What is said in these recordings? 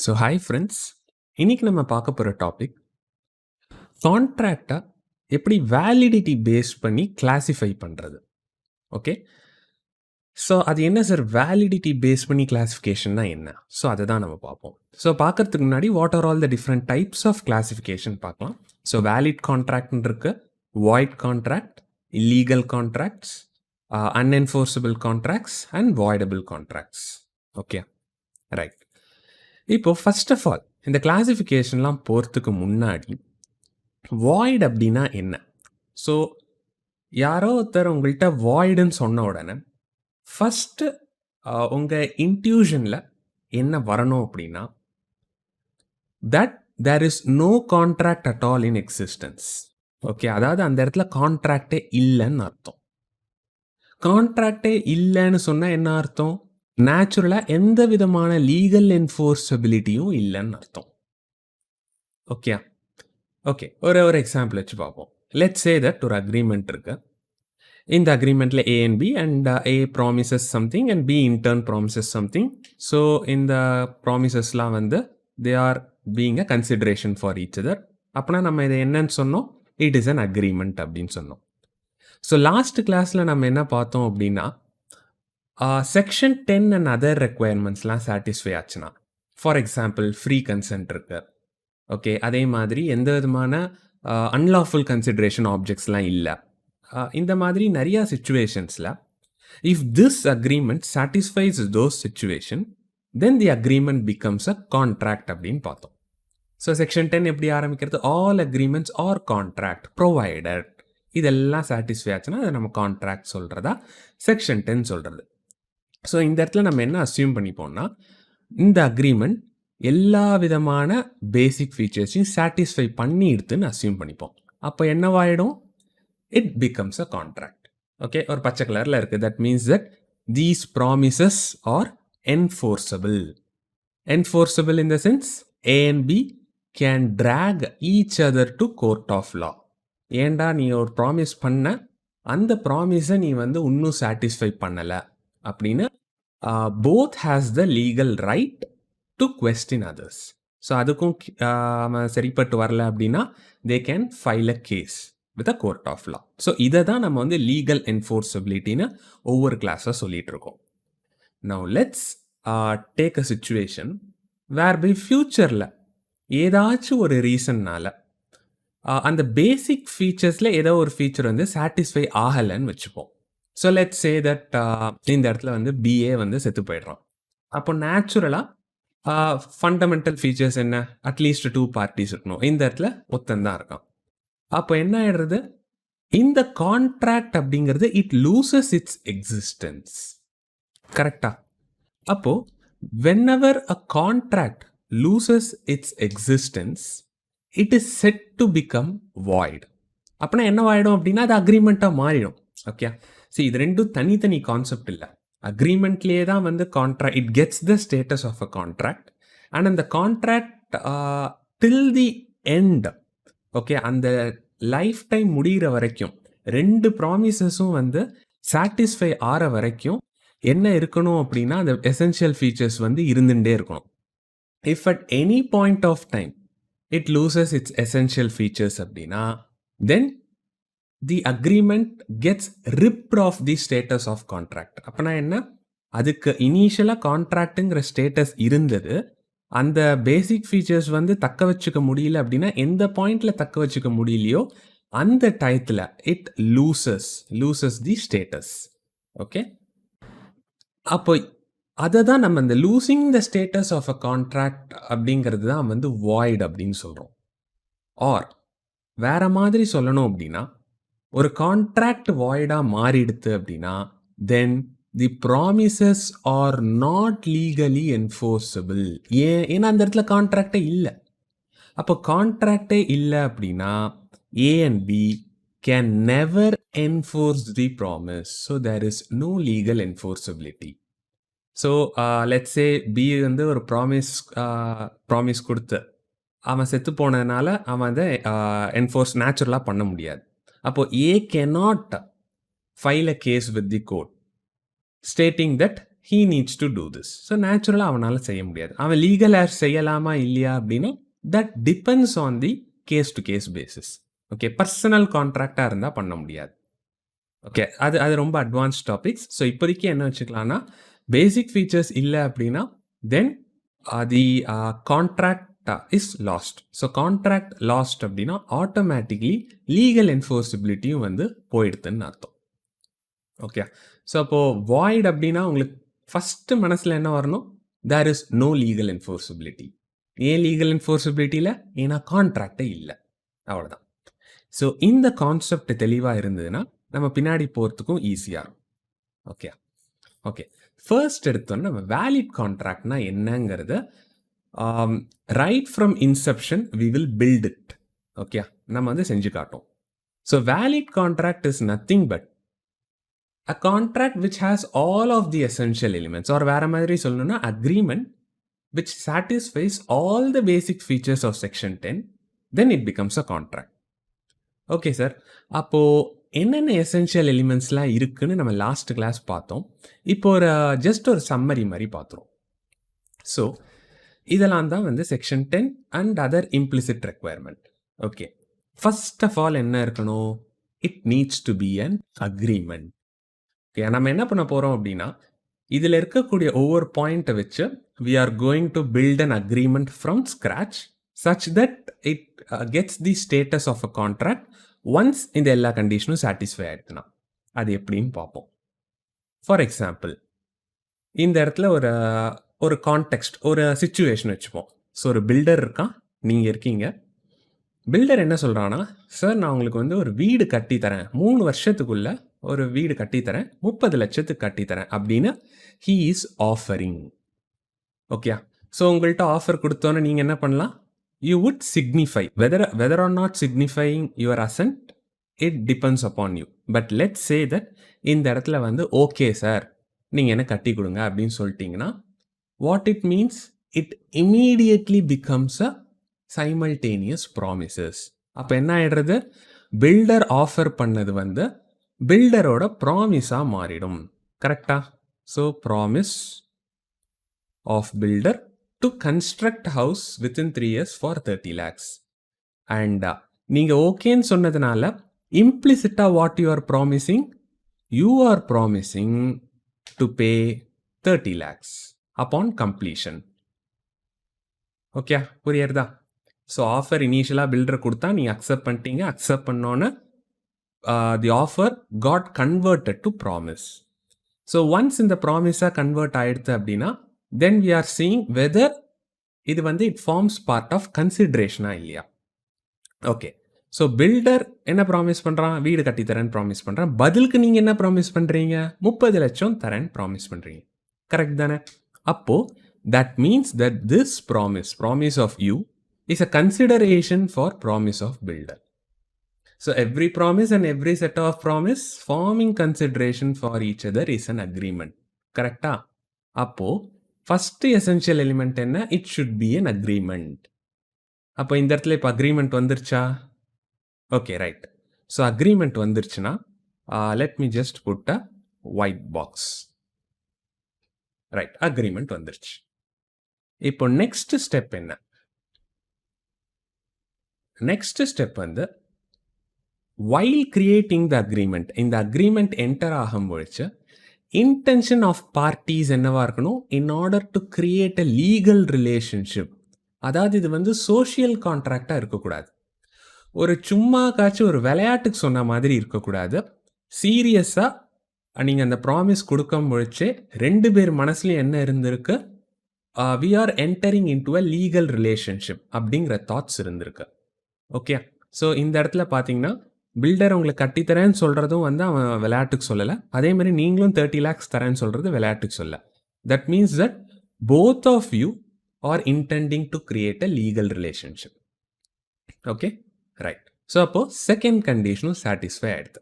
So hi friends, இன்னைக்கு நம்ம பார்க்க போகிற டாபிக் கான்ட்ராக்டை எப்படி வேலிடிட்டி பேஸ் பண்ணி கிளாஸிஃபை பண்ணுறது. ஓகே, ஸோ அது என்ன சார் வேலிடிட்டி பேஸ் பண்ணி கிளாஸிஃபிகேஷன்னா என்ன? ஸோ அதை தான் நம்ம பார்ப்போம். ஸோ பார்க்கறதுக்கு முன்னாடி what are all the different types of classification பார்க்கலாம். ஸோ வேலிட் கான்ட்ராக்ட்னு இருக்கு, void contract, illegal contracts, unenforceable contracts and voidable contracts. Okay, right. இப்போ ஃபர்ஸ்ட் ஆஃப் ஆல் இந்த கிளாஸிஃபிகேஷன்லாம் போகிறதுக்கு முன்னாடி வாய்ட் அப்படின்னா என்ன? ஸோ யாரோ ஒருத்தர் உங்கள்கிட்ட வாய்டுன்னு சொன்ன உடனே ஃபஸ்ட்டு உங்கள் இன்ட்யூஷனில் என்ன வரணும் அப்படின்னா, that there is no contract at all in existence. Okay, அதாவது அந்த இடத்துல கான்ட்ராக்டே இல்லைன்னு அர்த்தம். கான்ட்ராக்டே இல்லைன்னு சொன்னால் என்ன அர்த்தம்? நேச்சுரலாக எந்த விதமான லீகல் என்ஃபோர்ஸபிலிட்டியும் இல்லைன்னு அர்த்தம். ஓகே ஓகே, ஒரு எக்ஸாம்பிள் வச்சு பார்ப்போம். லெட்ஸ் சே தட் ஒரு அக்ரிமெண்ட் இருக்கு. இந்த அக்ரிமெண்ட்டில் A and B and A promises something and B in turn promises something. So இந்த ப்ராமிசஸ்லாம் வந்து they are being a consideration for each other. அப்படின்னா நம்ம இதை என்னன்னு சொன்னோம்? இட் இஸ் அன் அக்ரிமெண்ட் அப்படின்னு சொன்னோம். ஸோ லாஸ்ட் கிளாஸில் நம்ம என்ன பார்த்தோம் அப்படின்னா, செக்ஷன் 10 அண்ட் அதர் ரெக்குயர்மெண்ட்ஸ்லாம் சாட்டிஸ்ஃபை ஆச்சுன்னா, ஃபார் எக்ஸாம்பிள் ஃப்ரீ கன்சென்ட் இருக்கு. ஓகே, அதே மாதிரி எந்த விதமான அன்லாஃபுல் கன்சிடரேஷன் ஆப்ஜெக்ட்ஸ்லாம் இல்லை. இந்த மாதிரி நிறையா சிச்சுவேஷன்ஸில் if this agreement satisfies those situation then the agreement becomes a contract அப்படின்னு பார்த்தோம். ஸோ செக்ஷன் 10 எப்படி ஆரம்பிக்கிறது? All agreements are contract provided. இதெல்லாம் சாட்டிஸ்ஃபை ஆச்சுன்னா அதை நம்ம கான்ட்ராக்ட் சொல்கிறதா செக்ஷன் 10 சொல்கிறது. ஸோ இந்த இடத்துல நம்ம என்ன அஸ்யூம் பண்ணிப்போம்னா, இந்த அக்ரிமெண்ட் எல்லா விதமான பேசிக் ஃபீச்சர்ஸையும் சாட்டிஸ்ஃபை பண்ணிடுதுன்னு அஸ்யூம் பண்ணிப்போம். அப்போ என்னவாயிடும்? It becomes a contract. Okay, ஒரு பச்சை கலரில் இருக்குது. That means that these promises are enforceable. Enforceable in the sense A and B can drag each other to court of law. ஏண்டா நீ ஒரு ப்ராமிஸ் பண்ண, அந்த ப்ராமிஸை நீ வந்து இன்னும் சாட்டிஸ்ஃபை பண்ணலை அப்படின்னு both has the legal right to question others. So அதுக்கும் அவன் சரிப்பட்டு வரல அப்படின்னா they can file a case with a court of law. So இதை தான் நம்ம வந்து லீகல் என்ஃபோர்ஸபிலிட்டின்னு ஒவ்வொரு கிளாஸாக சொல்லிட்டு இருக்கோம். Now let's take a situation whereby ஃபியூச்சரில் ஏதாச்சும் ஒரு ரீசன்னால் அந்த பேசிக் ஃபீச்சர்ஸில் ஏதோ ஒரு ஃபீச்சர் வந்து சாட்டிஸ்ஃபை ஆகலைன்னு வச்சுப்போம். ஸோ லெட்ஸ் சே தட் இந்த இடத்துல வந்து பிஏ வந்து செத்து போயிடுறான். அப்போ நேச்சுரலாக ஃபண்டமெண்டல் ஃபீச்சர்ஸ் என்ன? அட்லீஸ்ட் 2 பார்ட்டிஸ் இருக்கணும். இந்த இடத்துல ஒருத்தன் இருக்கான். அப்போ என்ன ஆயிடுறது? இந்த கான்ட்ராக்ட் அப்படிங்கிறது இட் லூசஸ் இட்ஸ் எக்ஸிஸ்டன்ஸ். கரெக்டா? அப்போ whenever a contract loses its existence it is set to become void. அப்படின்னா என்ன ஆயிடும் அப்படின்னா அது அக்ரிமெண்ட்டாக மாறிடும். ஓகே, சரி, இது ரெண்டும் தனித்தனி கான்செப்ட் இல்லை. அக்ரிமெண்ட்லேயே தான் வந்து contract it gets the status of a contract and அந்த contract till the end. Okay, அந்த லைஃப் டைம் முடிகிற வரைக்கும் 2 ப்ராமிசஸும் வந்து சாட்டிஸ்ஃபை ஆகிற வரைக்கும் என்ன இருக்கணும் அப்படின்னா அந்த எசென்ஷியல் ஃபீச்சர்ஸ் வந்து இருந்துகிட்டே இருக்கணும். If at any point of time it loses its essential features அப்படின்னா then the agreement gets ripped off the status of contract. அப்படின்னா என்ன? அதுக்கு இனிஷியலாக கான்ட்ராக்டுங்கிற ஸ்டேட்டஸ் இருந்தது, அந்த பேசிக் ஃபீச்சர்ஸ் வந்து தக்க வச்சுக்க முடியல அப்படின்னா எந்த பாயிண்டில் தக்க வச்சுக்க முடியலையோ அந்த டயத்தில் it loses the status. Okay, அப்போ அதை தான் நம்ம இந்த losing the status of a contract அப்படிங்கிறது தான் வந்து வாய்ட் அப்படின்னு சொல்கிறோம். ஆர் வேற மாதிரி சொல்லணும் அப்படின்னா, ஒரு கான்ட்ராக்ட் வாய்டாக மாறிடுது அப்படின்னா then the promises are not legally enforceable. ஏன்னா அந்த இடத்துல கான்ட்ராக்டே இல்லை. அப்போ கான்ட்ராக்டே இல்லை அப்படின்னா A and B can never enforce the promise. So there is no legal enforceability. So let's say B வந்து ஒரு ப்ராமிஸ் கொடுத்து அவன் செத்து போனதுனால அவன் அதை என்ஃபோர்ஸ் நேச்சுரலாக பண்ண முடியாது. அப்போது ஏ cannot file a case with the court stating that he needs to do this. So நேச்சுரலாக அவனால் செய்ய முடியாது. அவன் லீகல் ஏர் செய்யலாமா இல்லையா அப்படின்னா that depends on the case to case basis. Okay, personal கான்ட்ராக்டாக இருந்தால் பண்ண முடியாது. ஓகே, அது ரொம்ப அட்வான்ஸ் டாபிக்ஸ். ஸோ இப்போதைக்கு என்ன வச்சுக்கலாம்னா பேசிக் ஃபீச்சர்ஸ் இல்லை அப்படின்னா then the contract is lost. So contract lost அப்படின்னா ஆட்டோமேட்டிக்லி லீகல் என்ஃபோர்சிபிலிட்டியும் வந்து போயிடுதுன்னு அர்த்தம். ஓகே, ஸோ அப்போது வாய்ட் அப்படின்னா உங்களுக்கு ஃபஸ்ட்டு மனசில் என்ன வரணும்? There is no legal enforceability. ஏன் லீகல் என்ஃபோர்சிபிலிட்டியில்? ஏன்னா கான்ட்ராக்டே இல்லை, அவ்வளோதான். ஸோ இந்த கான்செப்ட் தெளிவாக இருந்ததுன்னா நம்ம பின்னாடி போகிறதுக்கும் ஈஸியாக இருக்கும். ஓகே ஓகே ஃபர்ஸ்ட் எடுத்தோன்னா நம்ம வேலிட் கான்ட்ராக்ட்னா என்னங்கிறத right from inception we will build it. Okay, நம்ம வந்து செஞ்சு காட்டோம். So valid contract is nothing but a contract which has all of the essential elements, or வேற மாதிரி சொல்லணும்னா agreement which satisfies all the basic features of section 10, then it becomes a contract. Okay sir, அப்போது என்னென்ன essential எலிமெண்ட்ஸ்லாம் இருக்குன்னு நம்ம last class பார்த்தோம். இப்போ just ஒரு சம்மரி மாதிரி பார்த்துரும். ஸோ இதெல்லாம் தான் வந்து section 10 and other implicit requirement. Okay, first of all என்ன இருக்கணும்? It needs to be an agreement. Okay, நம்ம என்ன பண்ண போகிறோம் அப்படின்னா இதில் இருக்கக்கூடிய ஒவ்வொரு பாயிண்ட்டை வச்சு we are going to build an agreement from scratch such that it gets the status of a contract once இந்த எல்லா கண்டிஷனும் சாட்டிஸ்ஃபை ஆகிடுதுன்னா. அது எப்படின்னு பார்ப்போம். ஃபார் எக்ஸாம்பிள், இந்த இடத்துல ஒரு கான்டெக்ஸ்ட், ஒரு சிச்சுவேஷன் வச்சுப்போம். ஸோ ஒரு பில்டர் இருக்கான், நீங்கள் இருக்கீங்க. பில்டர் என்ன சொல்கிறான்னா, சார் நான் உங்களுக்கு வந்து ஒரு வீடு கட்டித்தரேன், 3 வருஷத்துக்குள்ளே ஒரு வீடு கட்டித்தரேன், 30 லட்சத்துக்கு கட்டித்தரேன் அப்படின்னு he is offering. Okay, so உங்கள்கிட்ட ஆஃபர் கொடுத்தோன்னே நீங்கள் என்ன பண்ணலாம்? You would signify whether or not signifying your assent, it depends upon you. But let's say that இந்த இடத்துல வந்து ஓகே சார் நீங்கள் என்ன கட்டி கொடுங்க அப்படின்னு சொல்லிட்டீங்கன்னா what it means, it immediately becomes a simultaneous promises. அப்போ என்ன ஆகிடுறது? பில்டர் ஆஃபர் பண்ணது வந்து பில்டரோட ப்ராமிஸாக மாறிடும். கரெக்டா? So promise of builder to construct house within 3 years for 30 lakhs. And நீங்கள் ஓகேன்னு சொன்னதுனால இம்ப்ளிசிட்டாக what you are promising? You are promising to pay 30 lakhs upon completion. Okay, புரியுறதா? ஸோ ஆஃபர் இனிஷியலாக பில்டர் கொடுத்தா நீங்கள் அக்செப்ட் பண்ணிட்டீங்க. அக்செப்ட் பண்ணோன்னே the offer got converted to promise. So once இந்த ப்ராமிஸாக கன்வெர்ட் ஆகிடுது அப்படின்னா then we are seeing whether இது வந்து it forms part of considerationா இல்லையா. ஓகே, ஸோ பில்டர் என்ன ப்ராமிஸ் பண்ணுறான்? வீடு கட்டி தரேன்னு ப்ராமிஸ் பண்ணுறான். பதிலுக்கு நீங்கள் என்ன ப்ராமிஸ் பண்ணுறீங்க? 30 லட்சம் தரேன்னு ப்ராமிஸ் பண்ணுறீங்க. கரெக்ட் தானே? அப்போது that means that this promise of you is a consideration for promise of builder. So every promise and every set of promise forming consideration for each other is an agreement. கரெக்டா? அப்போ first essential element என்ன? It should be an agreement. அப்போ இந்த இடத்துல இப்போ agreement வந்துருச்சா? Okay, right. So agreement வந்துருச்சுன்னா let me just put a white box. Right, agreement வந்துருச்சு. இப்போ நெக்ஸ்ட் ஸ்டெப் என்ன? நெக்ஸ்ட் ஸ்டெப் வந்து while creating the agreement, இந்த அக்ரிமெண்ட் என்டர் ஆகும்பொழுது இன்டென்ஷன் ஆஃப் பார்ட்டிஸ் என்னவா இருக்கணும்? In order to create a legal relationship. அதாவது இது வந்து சோஷியல் கான்ட்ராக்டாக இருக்கக்கூடாது. ஒரு சும்மா காய்ச்சி ஒரு விளையாட்டுக்கு சொன்ன மாதிரி இருக்கக்கூடாது. சீரியஸாக நீங்கள் அந்த ப்ராமிஸ் கொடுக்கும் பொழுது 2 பேர் மனசுலையும் என்ன இருந்திருக்கு? We are entering into a legal relationship அப்படிங்கிற தாட்ஸ் இருந்திருக்கு. ஓகே, ஸோ இந்த இடத்துல பார்த்தீங்கன்னா பில்டர் உங்களுக்கு கட்டித்தரேன்னு சொல்கிறதும் வந்து அவன் விளையாட்டுக்கு சொல்லலை. அதே மாதிரி நீங்களும் 30 lakhs தரேன்னு சொல்கிறது விளையாட்டுக்கு சொல்ல. That means that both of you are intending to create a legal relationship. Okay, right. So அப்போது செகண்ட் கண்டிஷனும் சாட்டிஸ்ஃபை ஆகிடுது.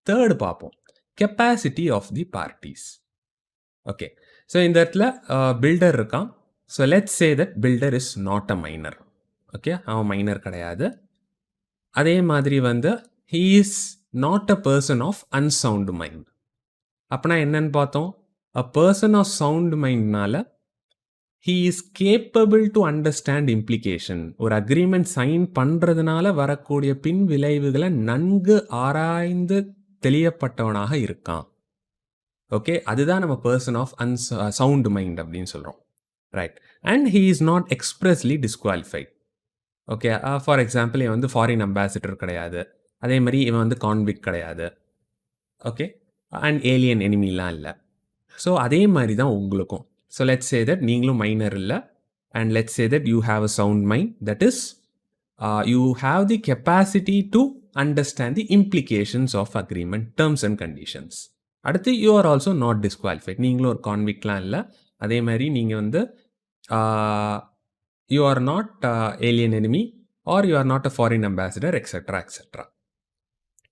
தேர்டு பார்ப்போம், capacity of the parties. Okay, so இந்த இடத்துல பில்டர் இருக்கான். So let's say that builder is not a minor. Okay, அவன் minor கிடையாது. அதே மாதிரி வந்து he is not a person of unsound mind. அப்பனா என்னன்னு பார்த்தோம்? a person of sound mindனால he is capable to understand implication. ஒரு அக்ரீமெண்ட் சைன் பண்றதுனால வரக்கூடிய பின் விளைவுகளை நன்கு ஆராய்ந்து தெளியப்பட்டவனாக இருக்கான். ஓகே, அதுதான் நம்ம பர்சன் ஆஃப் சவுண்ட் மைண்ட் அப்படின்னு சொல்றோம். Right. And he is not expressly disqualified. Okay, for example இவன் வந்து ஃபாரின் அம்பாசிடர் கிடையாது, அதே மாதிரி இவன் வந்து கான்விக்ட் கிடையாது. ஓகே, அண்ட் ஏலியன் எனிமிலாம் இல்லை. ஸோ அதே மாதிரி தான் உங்களுக்கும். ஸோ லெட்ஸ் சே தட் நீங்களும் மைனர் இல்லை, and let's say that you have a sound mind, that is you have the capacity to understand the implications of agreement, terms and conditions. அடுத்து you are also not disqualified. நீங்களும் ஒரு கான்விக்ட்லாம் இல்லை, அதே மாதிரி நீங்கள் வந்து you are not alien enemy or you are not a foreign ambassador, etcetera etcetera.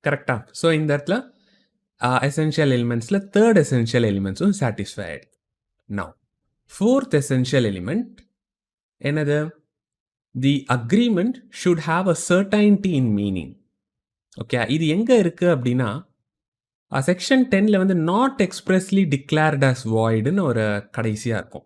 கரெக்டா? ஸோ இந்த இடத்துல எசென்ஷியல் எலிமெண்ட்ஸில் தேர்ட் எசென்ஷியல் எலிமெண்ட்ஸும் சாட்டிஸ்ஃபை ஆகிடுது. நவ் ஃபோர்த் எசென்ஷியல் எலிமெண்ட் என்னது? The agreement should have a certainty in meaning. Okay, இது எங்கே இருக்குது அப்படின்னா செக்ஷன் 10ல் வந்து நாட் எக்ஸ்பிரஸ்லி டிக்ளேர்ட் அஸ் வாய்டுன்னு ஒரு கடைசியாக இருக்கும்.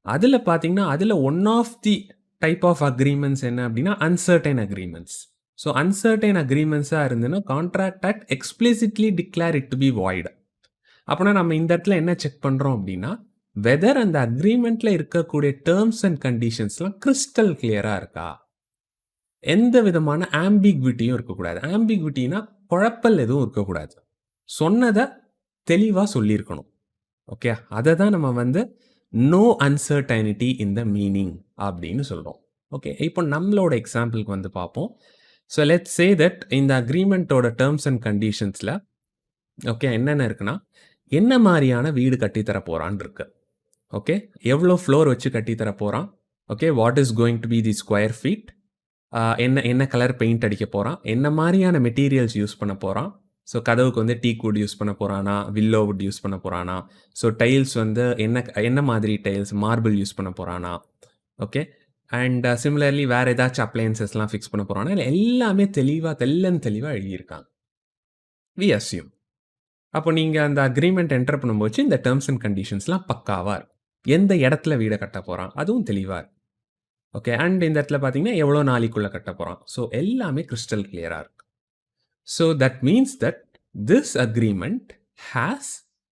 அதில் பார்த்தீங்கன்னா அதில் one of the type of agreements என்ன அப்படின்னா அன்சர்டைன் அக்ரிமெண்ட்ஸ். ஸோ அன்சர்டைன் அக்ரிமெண்ட்ஸாக இருந்துன்னா contract act explicitly declare it to be void. அப்படின்னா நம்ம இந்த இடத்துல என்ன செக் பண்ணுறோம் அப்படின்னா வெதர் அந்த அக்ரிமெண்ட்டில் இருக்கக்கூடிய டேர்ம்ஸ் அண்ட் கண்டிஷன்ஸ்லாம் கிறிஸ்டல் கிளியராக இருக்கா, எந்த விதமான ஆம்பிக்விட்டியும் இருக்கக்கூடாது. ஆம்பிக்விட்டினா குழப்பல் எதுவும் இருக்கக்கூடாது, சொன்னதை தெளிவாக சொல்லியிருக்கணும். ஓகே, அதை தான் நம்ம வந்து no uncertainty in the meaning அப்படின்னு சொல்கிறோம். ஓகே, இப்போ நம்மளோட எக்ஸாம்பிளுக்கு வந்து பார்ப்போம். ஸோ லெட்ஸ் சே தட் இந்த அக்ரிமெண்ட்டோட டேர்ம்ஸ் அண்ட் கண்டிஷன்ஸில் ஓகே என்னென்ன இருக்குன்னா, என்ன மாதிரியான வீடு கட்டித்தர போகிறான்னு இருக்கு. ஓகே, எவ்வளோ ஃப்ளோர் வச்சு கட்டித்தர போகிறான். Okay, what is going to be the square feet, என்ன கலர் பெயிண்ட் அடிக்க போகிறான், என்ன மாதிரியான மெட்டீரியல்ஸ் யூஸ் பண்ண போகிறான். ஸோ கதவுக்கு வந்து டீக் வுட் யூஸ் பண்ண போகிறானா, வில்லோ வுட் யூஸ் பண்ண போகிறானா. ஸோ டைல்ஸ் வந்து என்ன மாதிரி டைல்ஸ், மார்பிள் யூஸ் பண்ண போகிறானா. ஓகே, அண்ட் சிமிலர்லி வேறு ஏதாச்சும் அப்ளையன்சஸ்லாம் ஃபிக்ஸ் பண்ண போகிறானா, இல்லை எல்லாமே தெளிவாக எழுதியிருக்காங்க. We assume. அப்போ நீங்கள் அந்த அக்ரிமெண்ட் என்டர் பண்ணும்போது இந்த டேர்ம்ஸ் அண்ட் கண்டிஷன்ஸ்லாம் பக்காவாக இருக்கும். எந்த இடத்துல வீடை கட்ட போகிறான் அதுவும் தெளிவாக இருக்கும். ஓகே, அண்ட் இந்த இடத்துல பார்த்தீங்கன்னா எவ்வளோ நாளைக்குள்ளே கட்ட போகிறான். ஸோ எல்லாமே கிறிஸ்டல் கிளியராக இருக்கு. So that means that this agreement has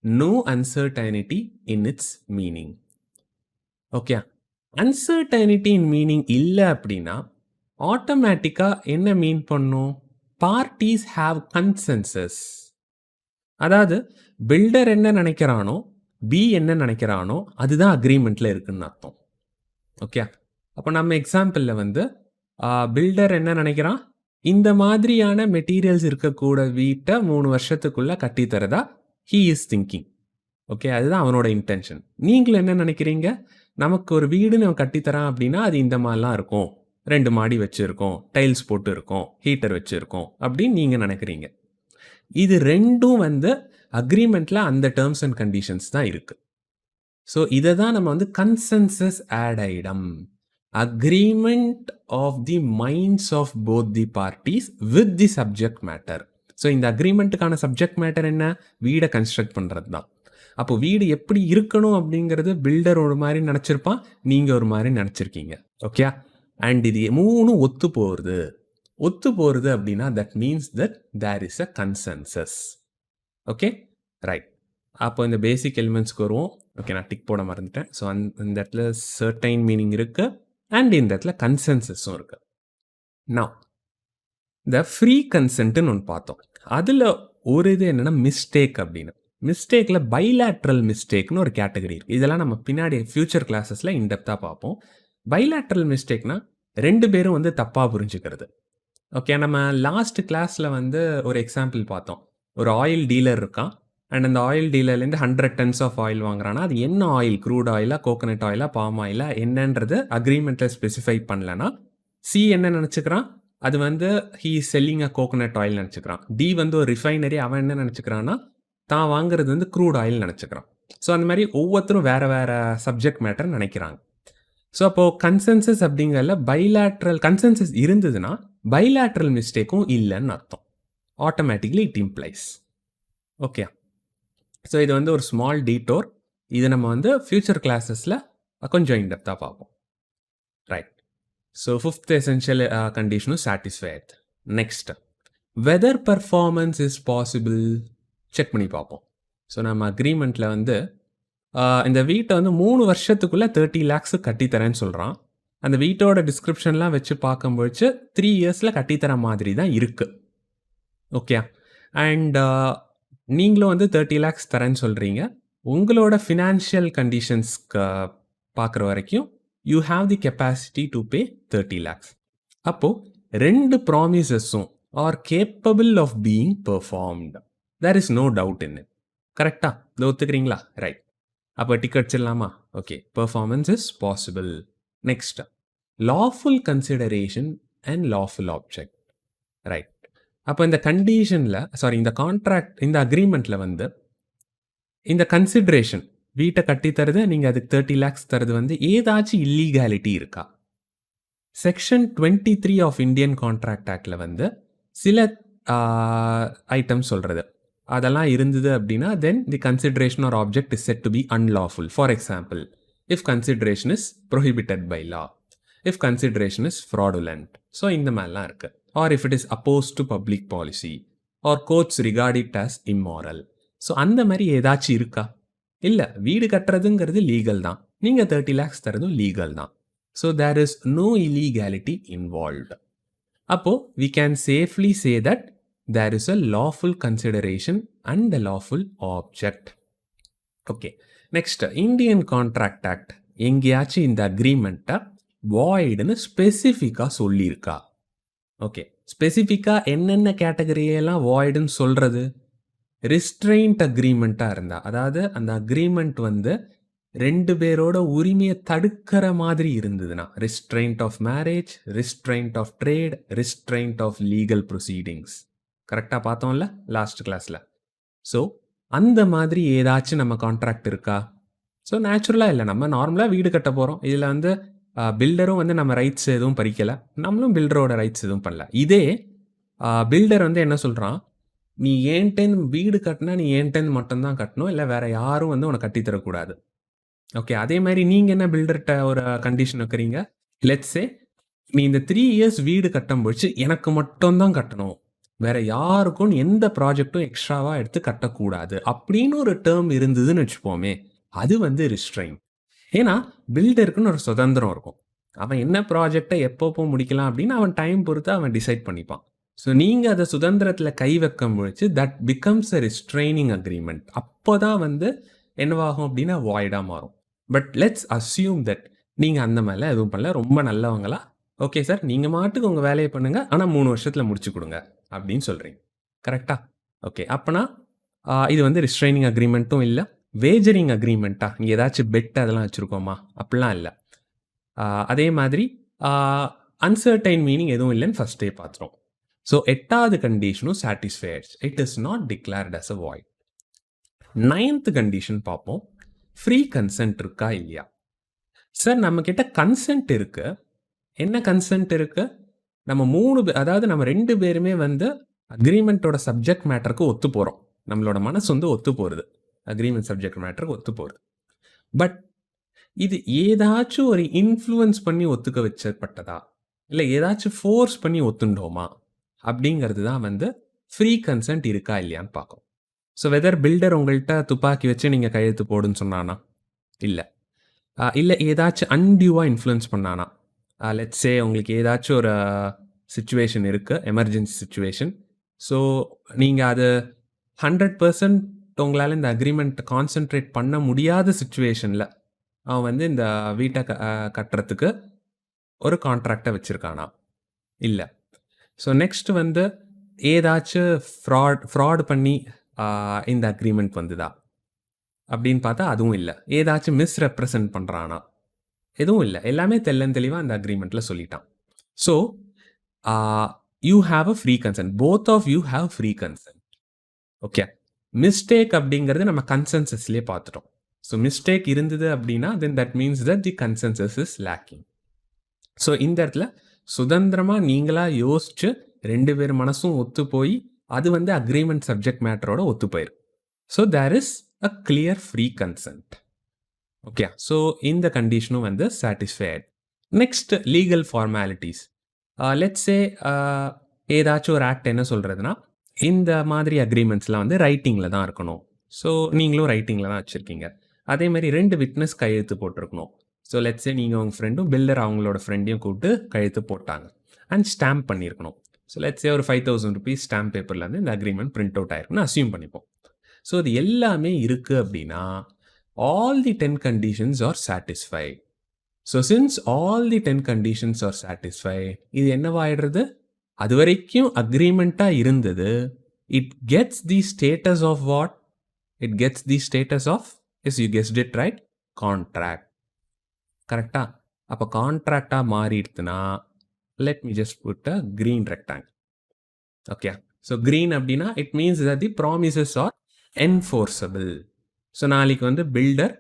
no uncertainty in its meaning. Okay, uncertainty in meaning இல்லை அப்படின்னா ஆட்டோமேட்டிக்காக என்ன மீன் பண்ணும்? Parties have consensus. அதாவது பில்டர் என்ன நினைக்கிறானோ, பி என்ன நினைக்கிறானோ அதுதான் அக்ரிமெண்ட்டில் இருக்குன்னு அர்த்தம். ஓகே, அப்போ நம்ம எக்ஸாம்பிளில் வந்து பில்டர் என்ன நினைக்கிறான், இந்த மாதிரியான மெட்டீரியல்ஸ் இருக்கக்கூட வீட்டை 3 வருஷத்துக்குள்ளே கட்டித்தரதா ஹீ இஸ் திங்கிங். ஓகே, அதுதான் அவனோட இன்டென்ஷன். நீங்களும் என்ன நினைக்கிறீங்க, நமக்கு ஒரு வீடு நம்ம கட்டித்தரான் அப்படின்னா அது இந்த மாதிரிலாம் இருக்கும், 2 மாடி வச்சுருக்கோம், டைல்ஸ் போட்டு இருக்கோம், ஹீட்டர் வச்சுருக்கோம் அப்படின்னு நீங்கள் நினைக்கிறீங்க. இது ரெண்டும் வந்து அக்ரிமெண்ட்டில் அந்த டேர்ம்ஸ் அண்ட் கண்டிஷன்ஸ் தான் இருக்குது. ஸோ இதை தான் நம்ம வந்து consensus ad idem, agreement of the minds of both the parties with the subject matter. So இந்த அக்ரிமெண்ட்டுக்கான சப்ஜெக்ட் மேட்டர் என்ன? வீடை கன்ஸ்ட்ரக்ட் பண்ணுறது தான். அப்போ வீடு எப்படி இருக்கணும் அப்படிங்கிறது பில்டர் ஒரு மாதிரி நினச்சிருப்பான், நீங்கள் ஒரு மாதிரி நினச்சிருக்கீங்க. ஓகே, அண்ட் இது 3 ஒத்து போகிறது அப்படின்னா that means that there is a consensus. Okay, right. அப்போ இந்த பேசிக் எலிமெண்ட்ஸ்க்கு வருவோம். ஓகே, நான் டிக் போட மறந்துட்டேன். ஸோ இந்த இடத்துல சர்டைன் மீனிங் இருக்குது அண்ட் இந்த இடத்துல கன்சென்சஸும் இருக்கு. நான் இந்த ஃப்ரீ கன்சென்ட்னு ஒன்று பார்த்தோம். அதில் ஒரு இது என்னென்னா மிஸ்டேக் அப்படின்னு. மிஸ்டேக்கில் பைலேட்ரல் மிஸ்டேக்னு ஒரு கேட்டகரி இருக்குது. இதெல்லாம் நம்ம பின்னாடி ஃபியூச்சர் கிளாஸஸில் இன்டெப்த்தாக பார்ப்போம். பைலேட்ரல் மிஸ்டேக்னா 2 பேரும் வந்து தப்பாக புரிஞ்சுக்கிறது. ஓகே, நம்ம லாஸ்ட் கிளாஸில் வந்து ஒரு எக்ஸாம்பிள் பார்த்தோம். ஒரு ஆயில் டீலர் இருக்கான் அண்ட் அந்த ஆயில் டீலர்லேருந்து 100 tons ஆஃப் ஆயில் வாங்குறான்னா அது என்ன ஆயில், க்ரூட் ஆயிலா, கோகோனட் ஆயிலா, பாம் ஆயிலா என்னன்றது அக்ரிமெண்ட்டில் ஸ்பெசிஃபை பண்ணலன்னா சி என்ன நினச்சிக்கிறான், அது வந்து he selling a coconut oil நினச்சிக்கிறான். டி வந்து ஒரு ரிஃபைனரி, அவன் என்ன நினச்சிக்கிறான்னா தான் வாங்குறது வந்து க்ரூட் ஆயில் நினச்சிக்கிறான். ஸோ அந்த மாதிரி ஒவ்வொருத்தரும் வேறு வேறு சப்ஜெக்ட் மேட்டர் நினைக்கிறாங்க. ஸோ அப்போது கன்சென்சஸ் அப்படிங்கிறதுல பைலேட்ரல் கன்சென்சஸ் இருந்ததுன்னா பைலேட்ரல் மிஸ்டேக்கும் இல்லைன்னு அர்த்தம். Automatically it implies. Okay, so இது வந்து ஒரு ஸ்மால் டீட்டோர். இது நம்ம வந்து ஃபியூச்சர் கிளாஸஸில் கொஞ்சம் இன்டெப்த்தாக பார்ப்போம். ரைட். ஸோ ஃபிஃப்த் எசென்ஷியல் கண்டிஷனும் சாட்டிஸ்ஃபை ஆயிடுது. Next, whether performance is possible check பண்ணி பார்ப்போம். ஸோ நம்ம அக்ரிமெண்ட்டில் வந்து இந்த வீட்டை வந்து 3 வருஷத்துக்குள்ளே 30 lakhs கட்டித்தரேன்னு சொல்கிறான். அந்த வீட்டோட டிஸ்கிரிப்ஷன்லாம் வச்சு பார்க்கும்போது 3 இயர்ஸில் கட்டித்தர மாதிரி தான் இருக்குது. ஓகே. அண்ட் நீங்களும் வந்து 30 lakhs தரேன்னு சொல்கிறீங்க. உங்களோட ஃபினான்ஷியல் கண்டிஷன்ஸ்க்கு பார்க்குற வரைக்கும் you have the capacity to pay 30 lakhs. அப்போது 2 ப்ராமிசஸும் are capable of being performed. There is no doubt in it. கரெக்டாக இதை ஒத்துக்கிறீங்களா? ரைட். அப்போ டிக்கெட் வச்சிடலாமா? Okay, performance is possible. Next, lawful consideration and lawful object. Right. அப்போ இந்த கண்டிஷனில் இந்த கான்ட்ராக்ட், இந்த அக்ரிமெண்ட்டில் வந்து இந்த கன்சிடரேஷன் வீட்டை கட்டித்தருது, நீங்கள் அதுக்கு 30 lakhs தருது வந்து ஏதாச்சும் இல்லீகாலிட்டி இருக்கா? செக்ஷன் 23 ஆஃப் இந்தியன் கான்ட்ராக்ட் ஆக்டில் வந்து சில ஐட்டம் சொல்கிறது. அதெல்லாம் இருந்தது அப்படின்னா then the consideration or object is said to be unlawful. For example, if consideration is prohibited by law, if consideration is fraudulent. So இந்த மாதிரிலாம் இருக்குது. Or if it is opposed to public policy or courts regard it as immoral. So அந்த மாதிரி ஏதாச்சும் இருக்கா? இல்லை, வீடு கட்டுறதுங்கிறது legal தான், நீங்கள் 30 lakhs தரதும் லீகல் தான். So there is no illegality involved. அப்போது we can safely say that there is a lawful consideration and a lawful object. Okay. Next, Indian Contract Act எங்கேயாச்சும் இந்த அக்ரிமெண்ட்டை வாய்டுன்னு ஸ்பெசிஃபிக்காக சொல்லியிருக்கா? ஓகே, ஸ்பெசிஃபிக்காக என்னென்ன கேட்டகரியெல்லாம் வாய்டுன்னு சொல்கிறது? ரிஸ்ட்ரெயின்ட் அக்ரிமெண்ட்டாக இருந்தால், அதாவது அந்த அக்ரிமெண்ட் வந்து 2 பேரோட உரிமையை தடுக்கிற மாதிரி இருந்ததுன்னா, restraint of marriage, restraint of trade, restraint of legal proceedings. கரெக்டாக பார்த்தோம்ல லாஸ்ட் கிளாஸில். ஸோ அந்த மாதிரி ஏதாச்சும் நம்ம கான்ட்ராக்ட் இருக்கா? ஸோ நேச்சுரலாக இல்லை, நம்ம நார்மலாக வீடு கட்ட போகிறோம். இதில் வந்து பில்டரும் வந்து நம்ம ரைட்ஸ் எதுவும் பறிக்கலை, நம்மளும் பில்டரோட ரைட்ஸ் எதுவும் பண்ணல. இதே பில்டர் வந்து என்ன சொல்கிறான், நீ ஏன்டேந்து வீடு கட்டினா நீ ஏன்டேந்து மட்டும்தான் கட்டணும், இல்லை வேறு யாரும் வந்து உனக்கு கட்டித்தரக்கூடாது. ஓகே, அதே மாதிரி நீங்கள் என்ன பில்டர்கிட்ட ஒரு கண்டிஷன் வைக்கிறீங்க, லெட்ஸே நீ இந்த 3 years வீடு கட்டும்போது எனக்கு மட்டும்தான் கட்டணும், வேற யாருக்கும் எந்த ப்ராஜெக்டும் எக்ஸ்ட்ராவாக எடுத்து கட்டக்கூடாது அப்படின்னு ஒரு டேர்ம் இருந்ததுன்னு வச்சுப்போமே, அது வந்து ரிஸ்ட்ரெயின். ஏன்னா பில்டருக்குன்னு ஒரு சுதந்திரம் இருக்கும். அவன் என்ன ப்ராஜெக்டை எப்பப்போ முடிக்கலாம் அப்படின்னு அவன் டைம் பொறுத்து அவன் டிசைட் பண்ணிப்பான். ஸோ நீங்கள் அதை சுதந்திரத்தில் கை வைக்கும் பொழுது தட் பிகம்ஸ் அ ரிஸ்ட்ரெயினிங் அக்ரிமெண்ட். அப்போ தான் வந்து என்னவாகும் அப்படின்னா வாய்டாக மாறும். பட் லெட்ஸ் அஸ்யூம் தட் நீங்கள் அந்த மாதிரிலாம் எதுவும் பண்ணல, ரொம்ப நல்லவங்களா, ஓகே சார் நீங்கள் மாட்டுக்கு உங்கள் வேலையை பண்ணுங்கள், ஆனால் 3 வருஷத்தில் முடிச்சு கொடுங்க அப்படின்னு சொல்கிறீங்க. கரெக்டா? ஓகே, அப்போனா இது வந்து ரிஸ்ட்ரெயினிங் அக்ரிமெண்ட்டும் இல்லை, வேஜரிங் அக்ரிமெண்ட்டா, இங்கே ஏதாச்சும் பெட் அதெல்லாம் வச்சுருக்கோமா? அப்படிலாம் இல்லை. அதே மாதிரி அன்சர்டைன் மீனிங் எதுவும் இல்லைன்னு ஃபஸ்ட்டே பார்த்துரும். ஸோ 8வது கண்டிஷனும் சாட்டிஸ்ஃபை ஆயிடுச்சு. It is not declared as a void. 9th condition பார்ப்போம். ஃப்ரீ கன்சென்ட் இருக்கா இல்லையா? சார் நம்மக்கிட்ட கன்சென்ட் இருக்கு. என்ன கன்சென்ட் இருக்கு? நம்ம 3 அதாவது நம்ம 2 பேருமே வந்து அக்ரிமெண்ட்டோட சப்ஜெக்ட் மேட்டருக்கு ஒத்து போகிறோம். நம்மளோட மனசு வந்து ஒத்து போகிறது, அக்ரிமெண்ட் சப்ஜெக்ட் மேட்டருக்கு ஒத்து போகிறது. பட் இது ஏதாச்சும் ஒரு இன்ஃப்ளூயன்ஸ் பண்ணி ஒத்துக்க வச்சப்பட்டதா, இல்லை ஏதாச்சும் ஃபோர்ஸ் பண்ணி ஒத்துண்டோமா அப்படிங்கிறது தான் வந்து ஃப்ரீ கன்சென்ட் இருக்கா இல்லையான்னு பார்க்கும். ஸோ வெதர் பில்டர் உங்கள்கிட்ட துப்பாக்கி வச்சு நீங்கள் கையெழுத்து போடுன்னு சொன்னானா? இல்லை. இல்லை ஏதாச்சும் அன்டியூவாக இன்ஃப்ளூயன்ஸ் பண்ணானா? லெட்ஸே உங்களுக்கு ஏதாச்சும் ஒரு சிச்சுவேஷன் இருக்குது, எமர்ஜென்சி சிச்சுவேஷன். ஸோ நீங்கள் அது 100% உங்களால் இந்த அக்ரிமெண்ட் கான்சென்ட்ரேட் பண்ண முடியாத சிச்சுவேஷனில் அவன் வந்து இந்த வீட்டை கட்டுறதுக்கு ஒரு கான்ட்ராக்டை வச்சுருக்கானா? இல்லை. ஸோ நெக்ஸ்ட் வந்து ஏதாச்சும் ஃப்ராட் பண்ணி இந்த அக்ரிமெண்ட் வந்துதா அப்படின்னு பார்த்தா அதுவும் இல்லை. ஏதாச்சும் மிஸ்ரெப்ரசன்ட் பண்ணுறானா? எதுவும் இல்லை. எல்லாமே தெளிவாக அந்த அக்ரிமெண்ட்டில் சொல்லிட்டான். So you have a free consent, both of you have free consent. Okay, mistake அப்படிங்கிறது நம்ம கன்சென்சஸ்லேயே பார்த்துட்டோம். ஸோ மிஸ்டேக் இருந்தது அப்படின்னா then that means that the consensus is lacking. So இந்த இடத்துல சுதந்திரமாக நீங்களாக யோசிச்சு 2 பேர் மனசும் ஒத்து போய் அது வந்து அக்ரிமெண்ட் சப்ஜெக்ட் மேட்டரோட ஒத்து போயிரு. So there is a clear free consent. Okay. So இந்த கண்டிஷனும் வந்து சாட்டிஸ்ஃபை ஆயிடுது. Next legal formalities. Let's say ஏதாச்சும் ஒரு ஆக்ட் என்ன சொல்றதுன்னா, இந்த மாதிரி அக்ரீமெண்ட்ஸ்லாம் வந்து ரைட்டிங்ல தான் இருக்கணும். ஸோ நீங்களும் ரைட்டிங்ல தான் வச்சிருக்கீங்க. அதே மாரி 2 விட்னஸ் கையெழுத்து போட்டிருக்கணும். ஸோ லெட்ஸ் சே நீங்க உங்க ஃப்ரெண்டும், பில்டர் அவங்களோட ஃப்ரெண்டையும் கூப்பிட்டு கையெழுத்து போட்டாங்க. அண்ட் ஸ்டாம்ப் பண்ணியிருக்கணும். ஸோ லெட்ஸ் சே ஒரு ₹5000 ஸ்டாம்ப் பேப்பர்ல வந்து இந்த அக்ரீமெண்ட் பிரிண்ட் அவுட் ஆயிருக்குன்னு அஸ்யூம் பண்ணிப்போம். ஸோ இது எல்லாமே இருக்கு அப்படின்னா, all the 10 conditions are satisfied. So since all the 10 conditions are satisfied, இது என்னவாயிடுறது? அது வரைக்கும் அக்ரீமெண்ட்டா இருந்தது. It gets the status of what? It gets the status of, yes, you guessed it right, contract. கரெக்ட்டா? அப்ப கான்ட்ராக்ட்டா மாறிடுத்துன்னா, let me just put a green rectangle. Okay. So green அப்படின்னா it means that the promises are enforceable. So நாளைக்கு வந்து builder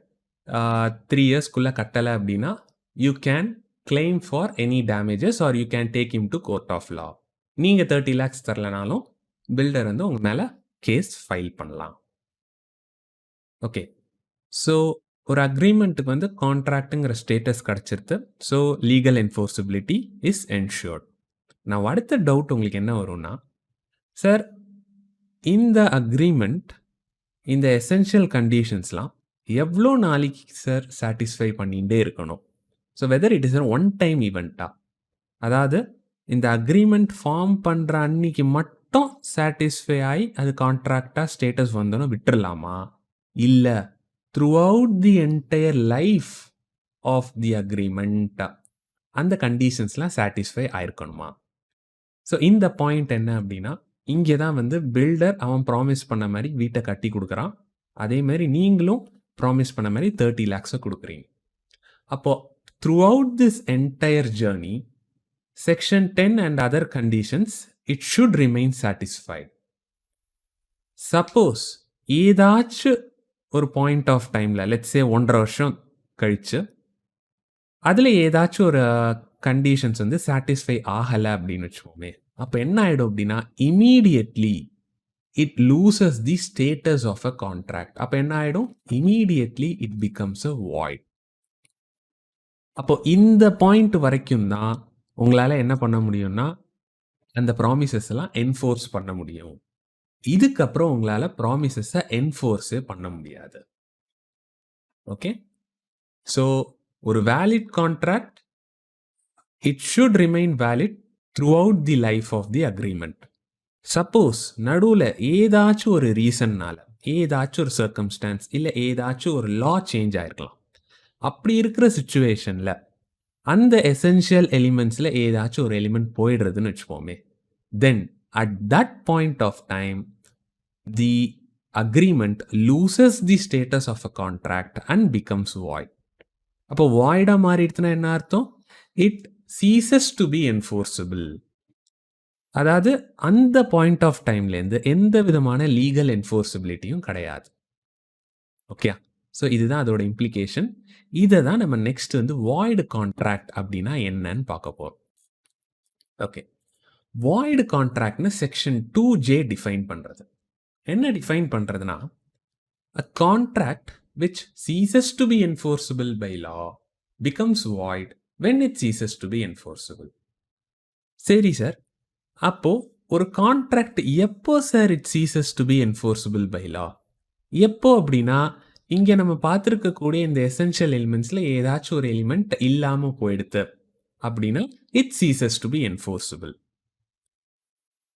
3 இயர்ஸ்க்குள்ள கட்டலை அப்படின்னா, you can claim for any damages or you can take him to court of law. நீங்கள் 30 lakhs தரலனாலும் builder வந்து உங்கள் மேலே கேஸ் ஃபைல் பண்ணலாம். ஓகே. ஸோ ஒரு அக்ரிமெண்ட்டுக்கு வந்து கான்ட்ராக்ட்டுங்கிற ஸ்டேட்டஸ் கிடச்சிருது. So legal enforceability is ensured. நான் அடுத்த டவுட் உங்களுக்கு என்ன வரும்னா, சார் இந்த அக்ரிமெண்ட், இந்த எசென்ஷியல் கண்டிஷன்ஸ்லாம் எவ்வளோ நாளைக்கு சார் சாட்டிஸ்ஃபை பண்ணிகிட்டே இருக்கணும்? So whether it is a one time ஈவெண்ட்டா? அதாவது இந்த அக்ரிமெண்ட் ஃபார்ம் பண்ணுற அன்னைக்கு மட்டும் சாட்டிஸ்ஃபை ஆகி அது கான்ட்ராக்டாக ஸ்டேட்டஸ் வந்தோன்னு விட்டுறலாமா? இல்லை throughout the entire life of the agreement அந்த கண்டிஷன்ஸ்லாம் சாட்டிஸ்ஃபை ஆயிருக்கணுமா? ஸோ இந்த பாயிண்ட் என்ன அப்படின்னா, இங்கே தான் வந்து பில்டர் அவன் ப்ராமிஸ் பண்ண மாதிரி வீட்டை கட்டி கொடுக்குறான். அதே மாதிரி நீங்களும் ப்ராமிஸ் பண்ண மாதிரி 30 lakhs கொடுக்குறீங்க. அப்போ through out this entire journey, section 10 and other conditions it should remain satisfied. Suppose ஏதாச்சும் ஒரு பாயிண்ட் ஆஃப் டைமில், லெட்ஸ் சே 1.5 வருஷம் கழிச்சு, அதில் ஏதாச்சும் ஒரு கண்டிஷன்ஸ் வந்து சாட்டிஸ்ஃபை ஆகலை அப்படின்னு வச்சுக்கோமே, அப்போ என்ன ஆகிடும் அப்படின்னா, immediately it loses the status of a contract. அப்போ என்ன ஆகிடும்? Immediately it becomes a void. அப்போ இந்த பாயிண்ட் வரைக்கும் தான் உங்களால் என்ன பண்ண முடியும்னா, அந்த ப்ராமிசஸ் எல்லாம் என்ஃபோர்ஸ் பண்ண முடியும். இதுக்கப்புறம் உங்களால் ப்ராமிசஸை என்ஃபோர்ஸே பண்ண முடியாது. ஓகே. ஸோ ஒரு valid contract, it should remain valid throughout the life of the agreement. Suppose நடுவில் ஏதாச்சும் ஒரு ரீசன்னால, ஏதாச்சும் ஒரு சர்க்கம்ஸ்டான்ஸ், இல்லை ஏதாச்சும் ஒரு லா சேஞ்ச் ஆயிருக்கலாம். அப்படி இருக்கிற சுச்சுவேஷனில் அந்த எசென்ஷியல் எலிமெண்ட்ஸில் ஏதாச்சும் ஒரு எலிமெண்ட் போயிடுறதுன்னு வச்சுப்போமே, then at that point of time the agreement loses the status of a contract and becomes void. அப்போ வாய்டாக மாறிடுச்சுன்னா என்ன அர்த்தம்? It ceases to be enforceable. அதாவது அந்த பாயிண்ட் ஆஃப் டைம்லேருந்து எந்த விதமான லீகல் என்ஃபோர்ஸபிலிட்டியும் கிடையாது. ஓகே. ஸோ இதுதான் அதோட இம்ப்ளிகேஷன். இதை தான் நம்ம நெக்ஸ்ட் வந்து வாய்டு கான்ட்ராக்ட் அப்படின்னா என்னன்னு பார்க்க போகிறோம். ஓகே. வாய்டு கான்ட்ராக்ட்னு செக்ஷன் 2J டிஃபைன் பண்ணுறது. என்ன டிஃபைன் பண்ணுறதுனா, a contract which ceases to be enforceable by law becomes void when it ceases to be enforceable. சரி சார், அப்போ ஒரு கான்ட்ராக்ட் எப்போ sir it ceases to be enforceable by law? எப்போ அப்படின்னா, இங்கே நம்ம பார்த்துருக்கக்கூடிய இந்த எசென்ஷியல் எலிமெண்ட்ஸில் ஏதாச்சும் ஒரு எலிமெண்ட் இல்லாமல் போயிடுது அப்படின்னா it ceases to be enforceable.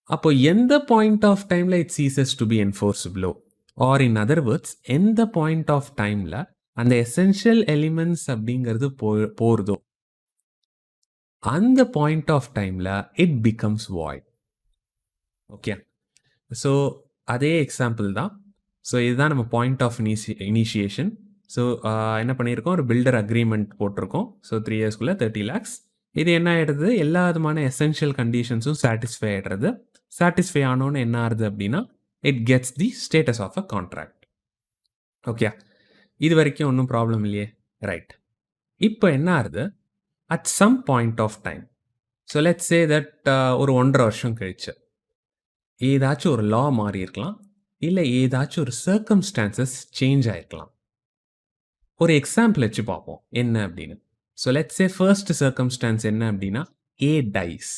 அப்போ எந்த பாயிண்ட் ஆஃப் டைமில் இட் சீசஸ் டு பி என்ஃபோர்ஸபிளோ, ஆர் இன் அதர் வேர்ட்ஸ் எந்த பாயிண்ட் ஆஃப் டைமில் அந்த எசென்ஷியல் எலிமெண்ட்ஸ் அப்படிங்கிறது போகிறதோ அந்த பாயிண்ட் ஆஃப் டைமில் it becomes void. Okay. So அதே எக்ஸாம்பிள் தான். ஸோ இதுதான் நம்ம பாயிண்ட் ஆஃப் இனிஷியேஷன். ஸோ என்ன பண்ணியிருக்கோம், ஒரு பில்டர் அக்ரிமெண்ட் போட்டிருக்கோம். ஸோ 3 இயர்ஸ்க்குள்ளே 30 lakhs. இது என்ன ஆகிடுது, எல்லா விதமான எசென்ஷியல் கண்டிஷன்ஸும் சாட்டிஸ்ஃபை ஆகிடுறது. சாட்டிஸ்ஃபை ஆனோன்னு என்ன ஆகுது அப்படின்னா, it gets the status of a contract. Okay. இது வரைக்கும் ஒன்றும் ப்ராப்ளம் இல்லையே, ரைட். இப்போ என்ன ஆகுது, at some point of time, so let's say that ஒரு 1.5 வருஷம் கழிச்சு ஏதாச்சும் ஒரு லா மாறி இருக்கலாம், இல்லை ஏதாச்சும் ஒரு சர்க்கம்ஸ்டான்சஸ் சேஞ்ச் ஆகிருக்கலாம். ஒரு எக்ஸாம்பிள் வச்சு பார்ப்போம் என்ன அப்படின்னு. So let's say first circumstance என்ன அப்படின்னா ஏ டைஸ்.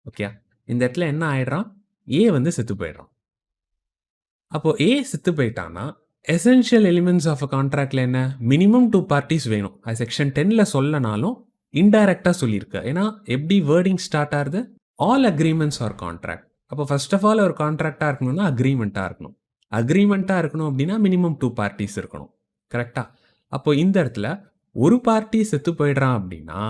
ஓகே, இந்த இடத்துல என்ன ஆயிடுறான், ஏ வந்து செத்து போயிடுறான். அப்போ ஏ செத்து போயிட்டான்னா எசென்ஷியல் எலிமெண்ட்ஸ் ஆஃப் அ கான்ட்ராக்ட்ல என்ன, மினிமம் 2 பார்ட்டிஸ் வேணும். அது செக்ஷன் 10ல சொல்லனாலும் இன்டைரக்டா சொல்லியிருக்கு. ஏன்னா எப்படி வேர்டிங் ஸ்டார்ட் ஆகுது, ஆல் அக்ரிமெண்ட்ஸ் ஆர் கான்ட்ராக்ட். அப்போ ஃபர்ஸ்ட் ஆஃப் ஆல் ஒரு கான்ட்ராக்டா இருக்கணும்னா அக்ரிமெண்ட்டா இருக்கணும். அக்ரிமெண்ட்டா இருக்கணும் அப்படின்னா மினிமம் 2 பார்ட்டிஸ் இருக்கணும். கரெக்டா? அப்போ இந்த இடத்துல ஒரு பார்ட்டி செத்து போயிடுறான் அப்படின்னா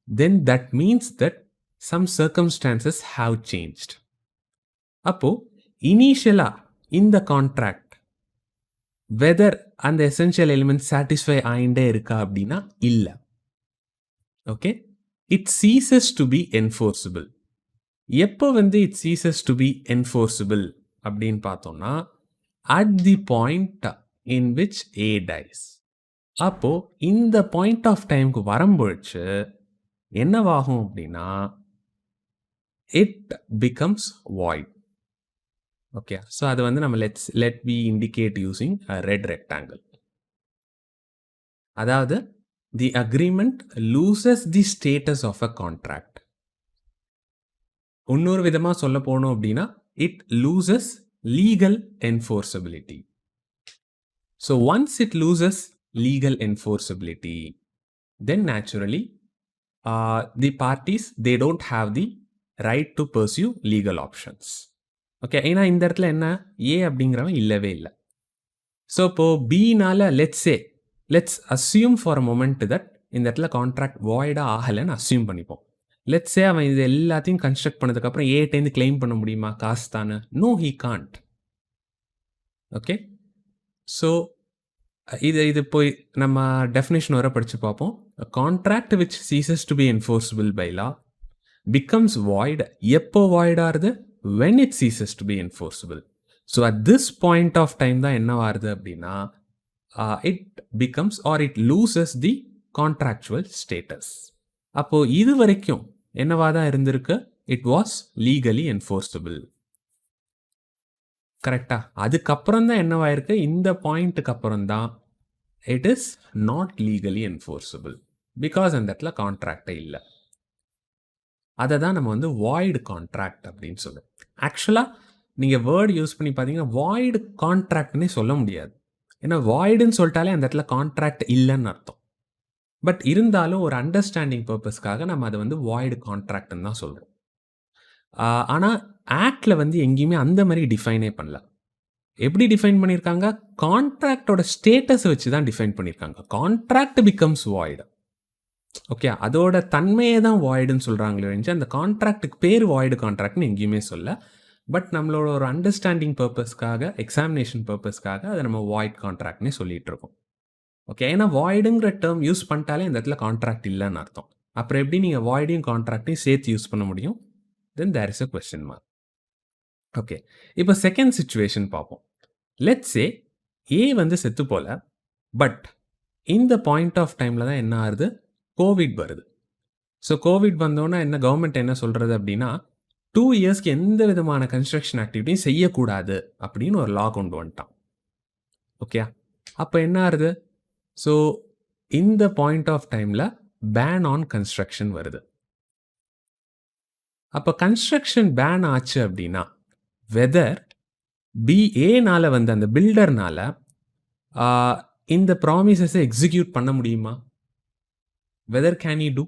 then that means that some circumstances have changed. அப்போ இனிஷியலா இந்த கான்ட்ராக்ட் வெதர் அந்த எசென்ஷியல் எலிமெண்ட் சாட்டிஸ்ஃபை ஆகிட்டே இருக்கா அப்படின்னா இல்லை. Okay, it ceases to be enforceable. எப்போ வந்து it ceases to be enforceable அப்படின்னு பார்த்தோம்னா at the point in which A dies. அப்போ இந்த பாயிண்ட் ஆஃப் டைமுக்கு வரும்பொழுது என்னவாகும் அப்படின்னா it becomes void. Okay, so அது வந்து நம்ம let we indicate using a red rectangle. அதாவது the agreement loses the status of a contract. இன்னொரு விதமாக சொல்ல போனோம் அப்படின்னா it loses legal enforceability. So once it loses legal enforceability, then naturally the parties they don't have the right to pursue legal options. Okay, ஏன்னா இந்த இடத்துல என்ன ஏ அப்படிங்கிறவன் இல்லவே இல்லை. ஸோ இப்போ பினால let's assume for a moment that இந்த இடத்துல கான்ட்ராக்ட் வாய்டாக ஆகலைன்னு அஸ்யூம் பண்ணிப்போம். லெட்ஸே அவன் இது எல்லாத்தையும் கன்ஸ்ட்ரக்ட் பண்ணதுக்கப்புறம் ஏட்டேருந்து கிளைம் பண்ண முடியுமா காசு தானே? No, he can't. Okay, so இது போய் நம்ம டெஃபினேஷன் வர படித்து பார்ப்போம். Contract which ceases to be enforceable by law becomes void. எப்போ வாய்ட் ஆகுது? when it ceases to be enforceable. So at this point of time தான் என்ன ஆகுது அப்படின்னா it becomes or it loses the contractual status. அப்போது இது வரைக்கும் என்னவா தான் இருந்திருக்கு, இட் வாஸ் லீகலி என்ஃபோர்ஸபிள். கரெக்டா? அதுக்கப்புறம் தான் என்னவாயிருக்கு, இந்த பாயிண்ட்டுக்கு அப்புறம் தான் it is not legally enforceable because அந்த இடத்துல கான்ட்ராக்டே இல்லை. அதை தான் நம்ம வந்து வாய்டு கான்ட்ராக்ட் அப்படின்னு சொல்லுவோம். ஆக்சுவலாக நீங்கள் வேர்டு யூஸ் பண்ணி பார்த்தீங்கன்னா வாய்டு கான்ட்ராக்ட்னே சொல்ல முடியாது. ஏன்னா வாய்டுன்னு சொல்லிட்டாலே அந்த இடத்துல கான்ட்ராக்ட் இல்லைன்னு அர்த்தம். பட் இருந்தாலும் ஒரு அண்டர்ஸ்டாண்டிங் பர்பஸ்க்காக நம்ம அதை வந்து வாய்டு கான்ட்ராக்ட்னு தான் சொல்கிறோம். ஆனால் ஆக்டில் வந்து எங்கேயுமே அந்த மாதிரி டிஃபைனே பண்ணல. எப்படி டிஃபைன் பண்ணியிருக்காங்க, கான்ட்ராக்டோட ஸ்டேட்டஸை வச்சு தான் டிஃபைன் பண்ணியிருக்காங்க. Contract becomes void. ஓகே, அதோட தன்மையே தான் வாய்டுன்னு சொல்கிறாங்களே ஒழிஞ்சு அந்த கான்ட்ராக்டுக்கு பேர் வாய்டு கான்ட்ராக்ட்னு எங்கேயுமே சொல்ல. பட் நம்மளோட ஒரு அண்டர்ஸ்டாண்டிங் பர்பஸ்க்காக, எக்ஸாமினேஷன் பர்பஸ்க்காக அதை நம்ம வாய்ட் கான்ட்ராக்ட்னே சொல்லிட்டு இருக்கோம். ஓகே, ஏன்னா வாய்டுங்கிற டேர்ம் யூஸ் பண்ணிட்டாலே இந்த இடத்துல கான்ட்ராக்ட் இல்லைன்னு அர்த்தம். அப்புறம் எப்படி நீங்கள் வாய்டையும் கான்ட்ராக்டையும் சேர்த்து யூஸ் பண்ண முடியும்? then there is a question mark. Okay, இப்போ செகண்ட் சிச்சுவேஷன் பார்ப்போம். லெட்ஸ் சே ஏ வந்து செத்து போல, பட் இந்த பாயிண்ட் ஆஃப் டைமில் தான் என்ன ஆகுது, கோவிட் வருது. ஸோ கோவிட் வந்தோன்னா என்ன கவர்மெண்ட் என்ன சொல்கிறது அப்படின்னா 2 இயர்ஸ்க்கு எந்த விதமான கன்ஸ்ட்ரக்ஷன் ஆக்டிவிட்டியும் செய்யக்கூடாது அப்படின்னு ஒரு லா கொண்டு வந்துட்டான். ஓகே, அப்போ என்ன ஆகுது, ஸோ இந்த பாயிண்ட் ஆஃப் டைமில் பேன் ஆன் கன்ஸ்ட்ரக்ஷன் வருது. அப்போ கன்ஸ்ட்ரக்ஷன் பேன் ஆச்சு அப்படின்னா வெதர் ஏனால வந்து அந்த பில்டர்னால இந்த ப்ராமிசஸை எக்ஸிக்யூட் பண்ண முடியுமா? Whether can you do?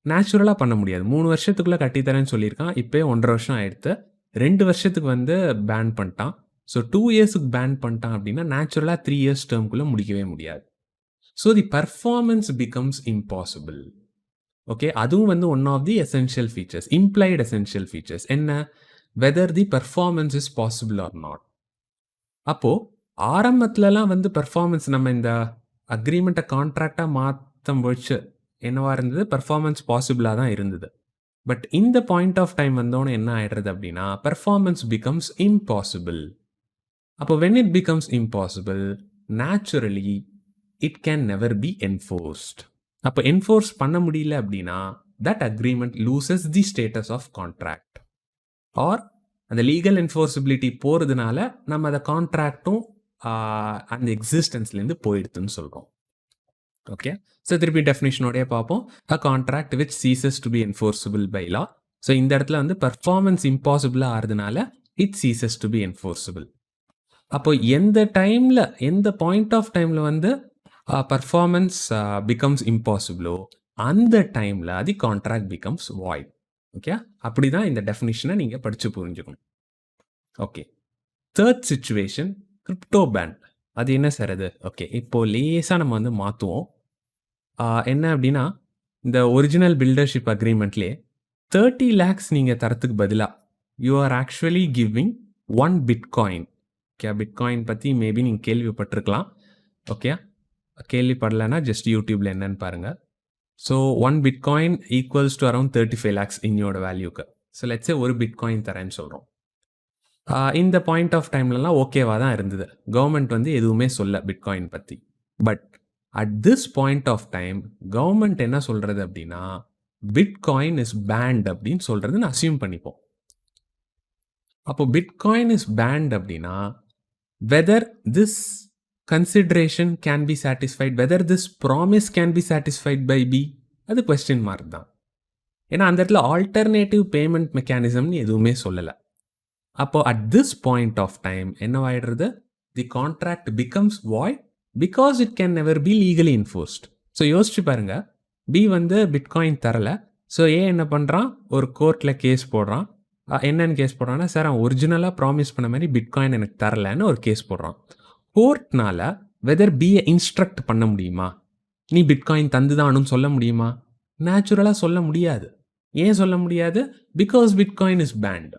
நேச்சுரலாக பண்ண முடியாது. 3 வருஷத்துக்குள்ளே கட்டித்தரேன்னு சொல்லியிருக்கான், இப்போ 1.5 வருஷம் ஆயிடுத்து. 2 வருஷத்துக்கு வந்து பேன் பண்ணிட்டான். ஸோ 2 இயர்ஸுக்கு பேன் பண்ணிட்டான் அப்படின்னா நேச்சுரலாக 3 இயர்ஸ் டேர்முக்குள்ளே முடிக்கவே முடியாது. So the performance becomes impossible. Okay, அதுவும் வந்து one of the essential features, implied essential features என்ன, whether the performance is possible or not. அப்போது ஆரம்பத்துலலாம் வந்து பர்ஃபார்மன்ஸ் நம்ம இந்த அக்ரிமெண்ட்டை கான்ட்ராக்டாக மாற்றம் வச்சு என்னவா இருந்தது, பர்ஃபார்மன்ஸ் பாசிபிளாக தான் இருந்தது. பட் இந்த பாயிண்ட் ஆஃப் டைம் வந்தோன்னு என்ன ஆகிடுறது அப்படின்னா பர்ஃபார்மன்ஸ் பிகம்ஸ் இம்பாசிபிள். அப்போ when it becomes impossible naturally it can never be enforced. அப்போ என்ஃபோர்ஸ் பண்ண முடியல அப்படின்னா that agreement loses the status of contract. Or அந்த லீகல் என்ஃபோர்ஸபிலிட்டி போகிறதுனால நம்ம அதை கான்ட்ராக்டும் அந்த எக்ஸிஸ்டன்ஸ்லேருந்து போயிடுதுன்னு சொல்கிறோம். ஓகே, ஸோ திருப்பி டெஃபினிஷனோடய பார்ப்போம். A contract which ceases to be enforceable by law. So இந்த இடத்துல வந்து பர்ஃபார்மன்ஸ் இம்பாசிபிளாக ஆகிறதுனால it ceases to be enforceable. அப்போ எந்த டைமில், எந்த பாயிண்ட் ஆஃப் டைமில் வந்து பர்ஃபார்மன்ஸ் பிகம்ஸ் இம்பாசிபிளோ அந்த டைமில் அது கான்ட்ராக்ட் பிகம்ஸ் வாய்ட். ஓகே, அப்படி தான் இந்த டெஃபினிஷனை நீங்கள் படித்து புரிஞ்சுக்கணும். Okay, third situation crypto banned. அது என்ன சார் அது? ஓகே, இப்போது லேசாக நம்ம வந்து மாற்றுவோம். என்ன அப்படின்னா, இந்த ஒரிஜினல் பில்டர்ஷிப் அக்ரிமெண்ட்லேயே 30 lakhs நீங்கள் தரத்துக்கு பதிலாக you are actually giving 1 bitcoin. Okay, bitcoin பற்றி மேபி நீங்கள் கேள்விப்பட்டிருக்கலாம். ஓகே, கேள்விப்படலைன்னா ஜஸ்ட் யூடியூப்பில் என்னன்னு பாருங்கள். So 1 bitcoin equals to around 35 lakhs இன்னையோட வேல்யூக்கு. ஸோ லெட்ஸே ஒரு பிட்காயின் தரேன்னு சொல்கிறோம். இந்த பாயிண்ட் ஆஃப் டைம்லலாம் ஓகேவாக தான் இருந்தது. கவர்மெண்ட் வந்து எதுவுமே சொல்ல பிட்காயின் பற்றி. But at this point of time government என்ன சொல்கிறது அப்படின்னா, பிட்காயின் இஸ் பேண்ட் அப்படின்னு சொல்கிறதுன்னு அசியூம் பண்ணிப்போம். அப்போ பிட்காயின் இஸ் பேண்ட் அப்படின்னா whether this consideration can be satisfied, whether this promise can be satisfied by B, அது கொஸ்டின் மார்க் தான். ஏன்னா அந்த இடத்துல ஆல்டர்னேட்டிவ் பேமெண்ட் மெக்கானிசம்னு எதுவுமே சொல்லலை. அப்போ at this point of time என்னவாயிடுறது, the contract becomes void because it can never be legally enforced. So யோசிச்சு பாருங்க, பி வந்து பிட்காயின் தரலை. ஸோ ஏ என்ன பண்ணுறான், ஒரு கோர்ட்டில் கேஸ் போடுறான். என்னென்னு கேஸ் போடுறான்னா, சார் அவன் ஒரிஜினலாக ப்ராமிஸ் பண்ண மாதிரி பிட்காயின் எனக்கு தரலைன்னு ஒரு கேஸ் போடுறான். கோர்ட்னால வெதர் பியை இன்ஸ்ட்ரக்ட் பண்ண முடியுமா, நீ பிட்காயின் தந்துதானுன்னு சொல்ல முடியுமா? நேச்சுரலாக சொல்ல முடியாது. ஏன் சொல்ல முடியாது? Because bitcoin is banned.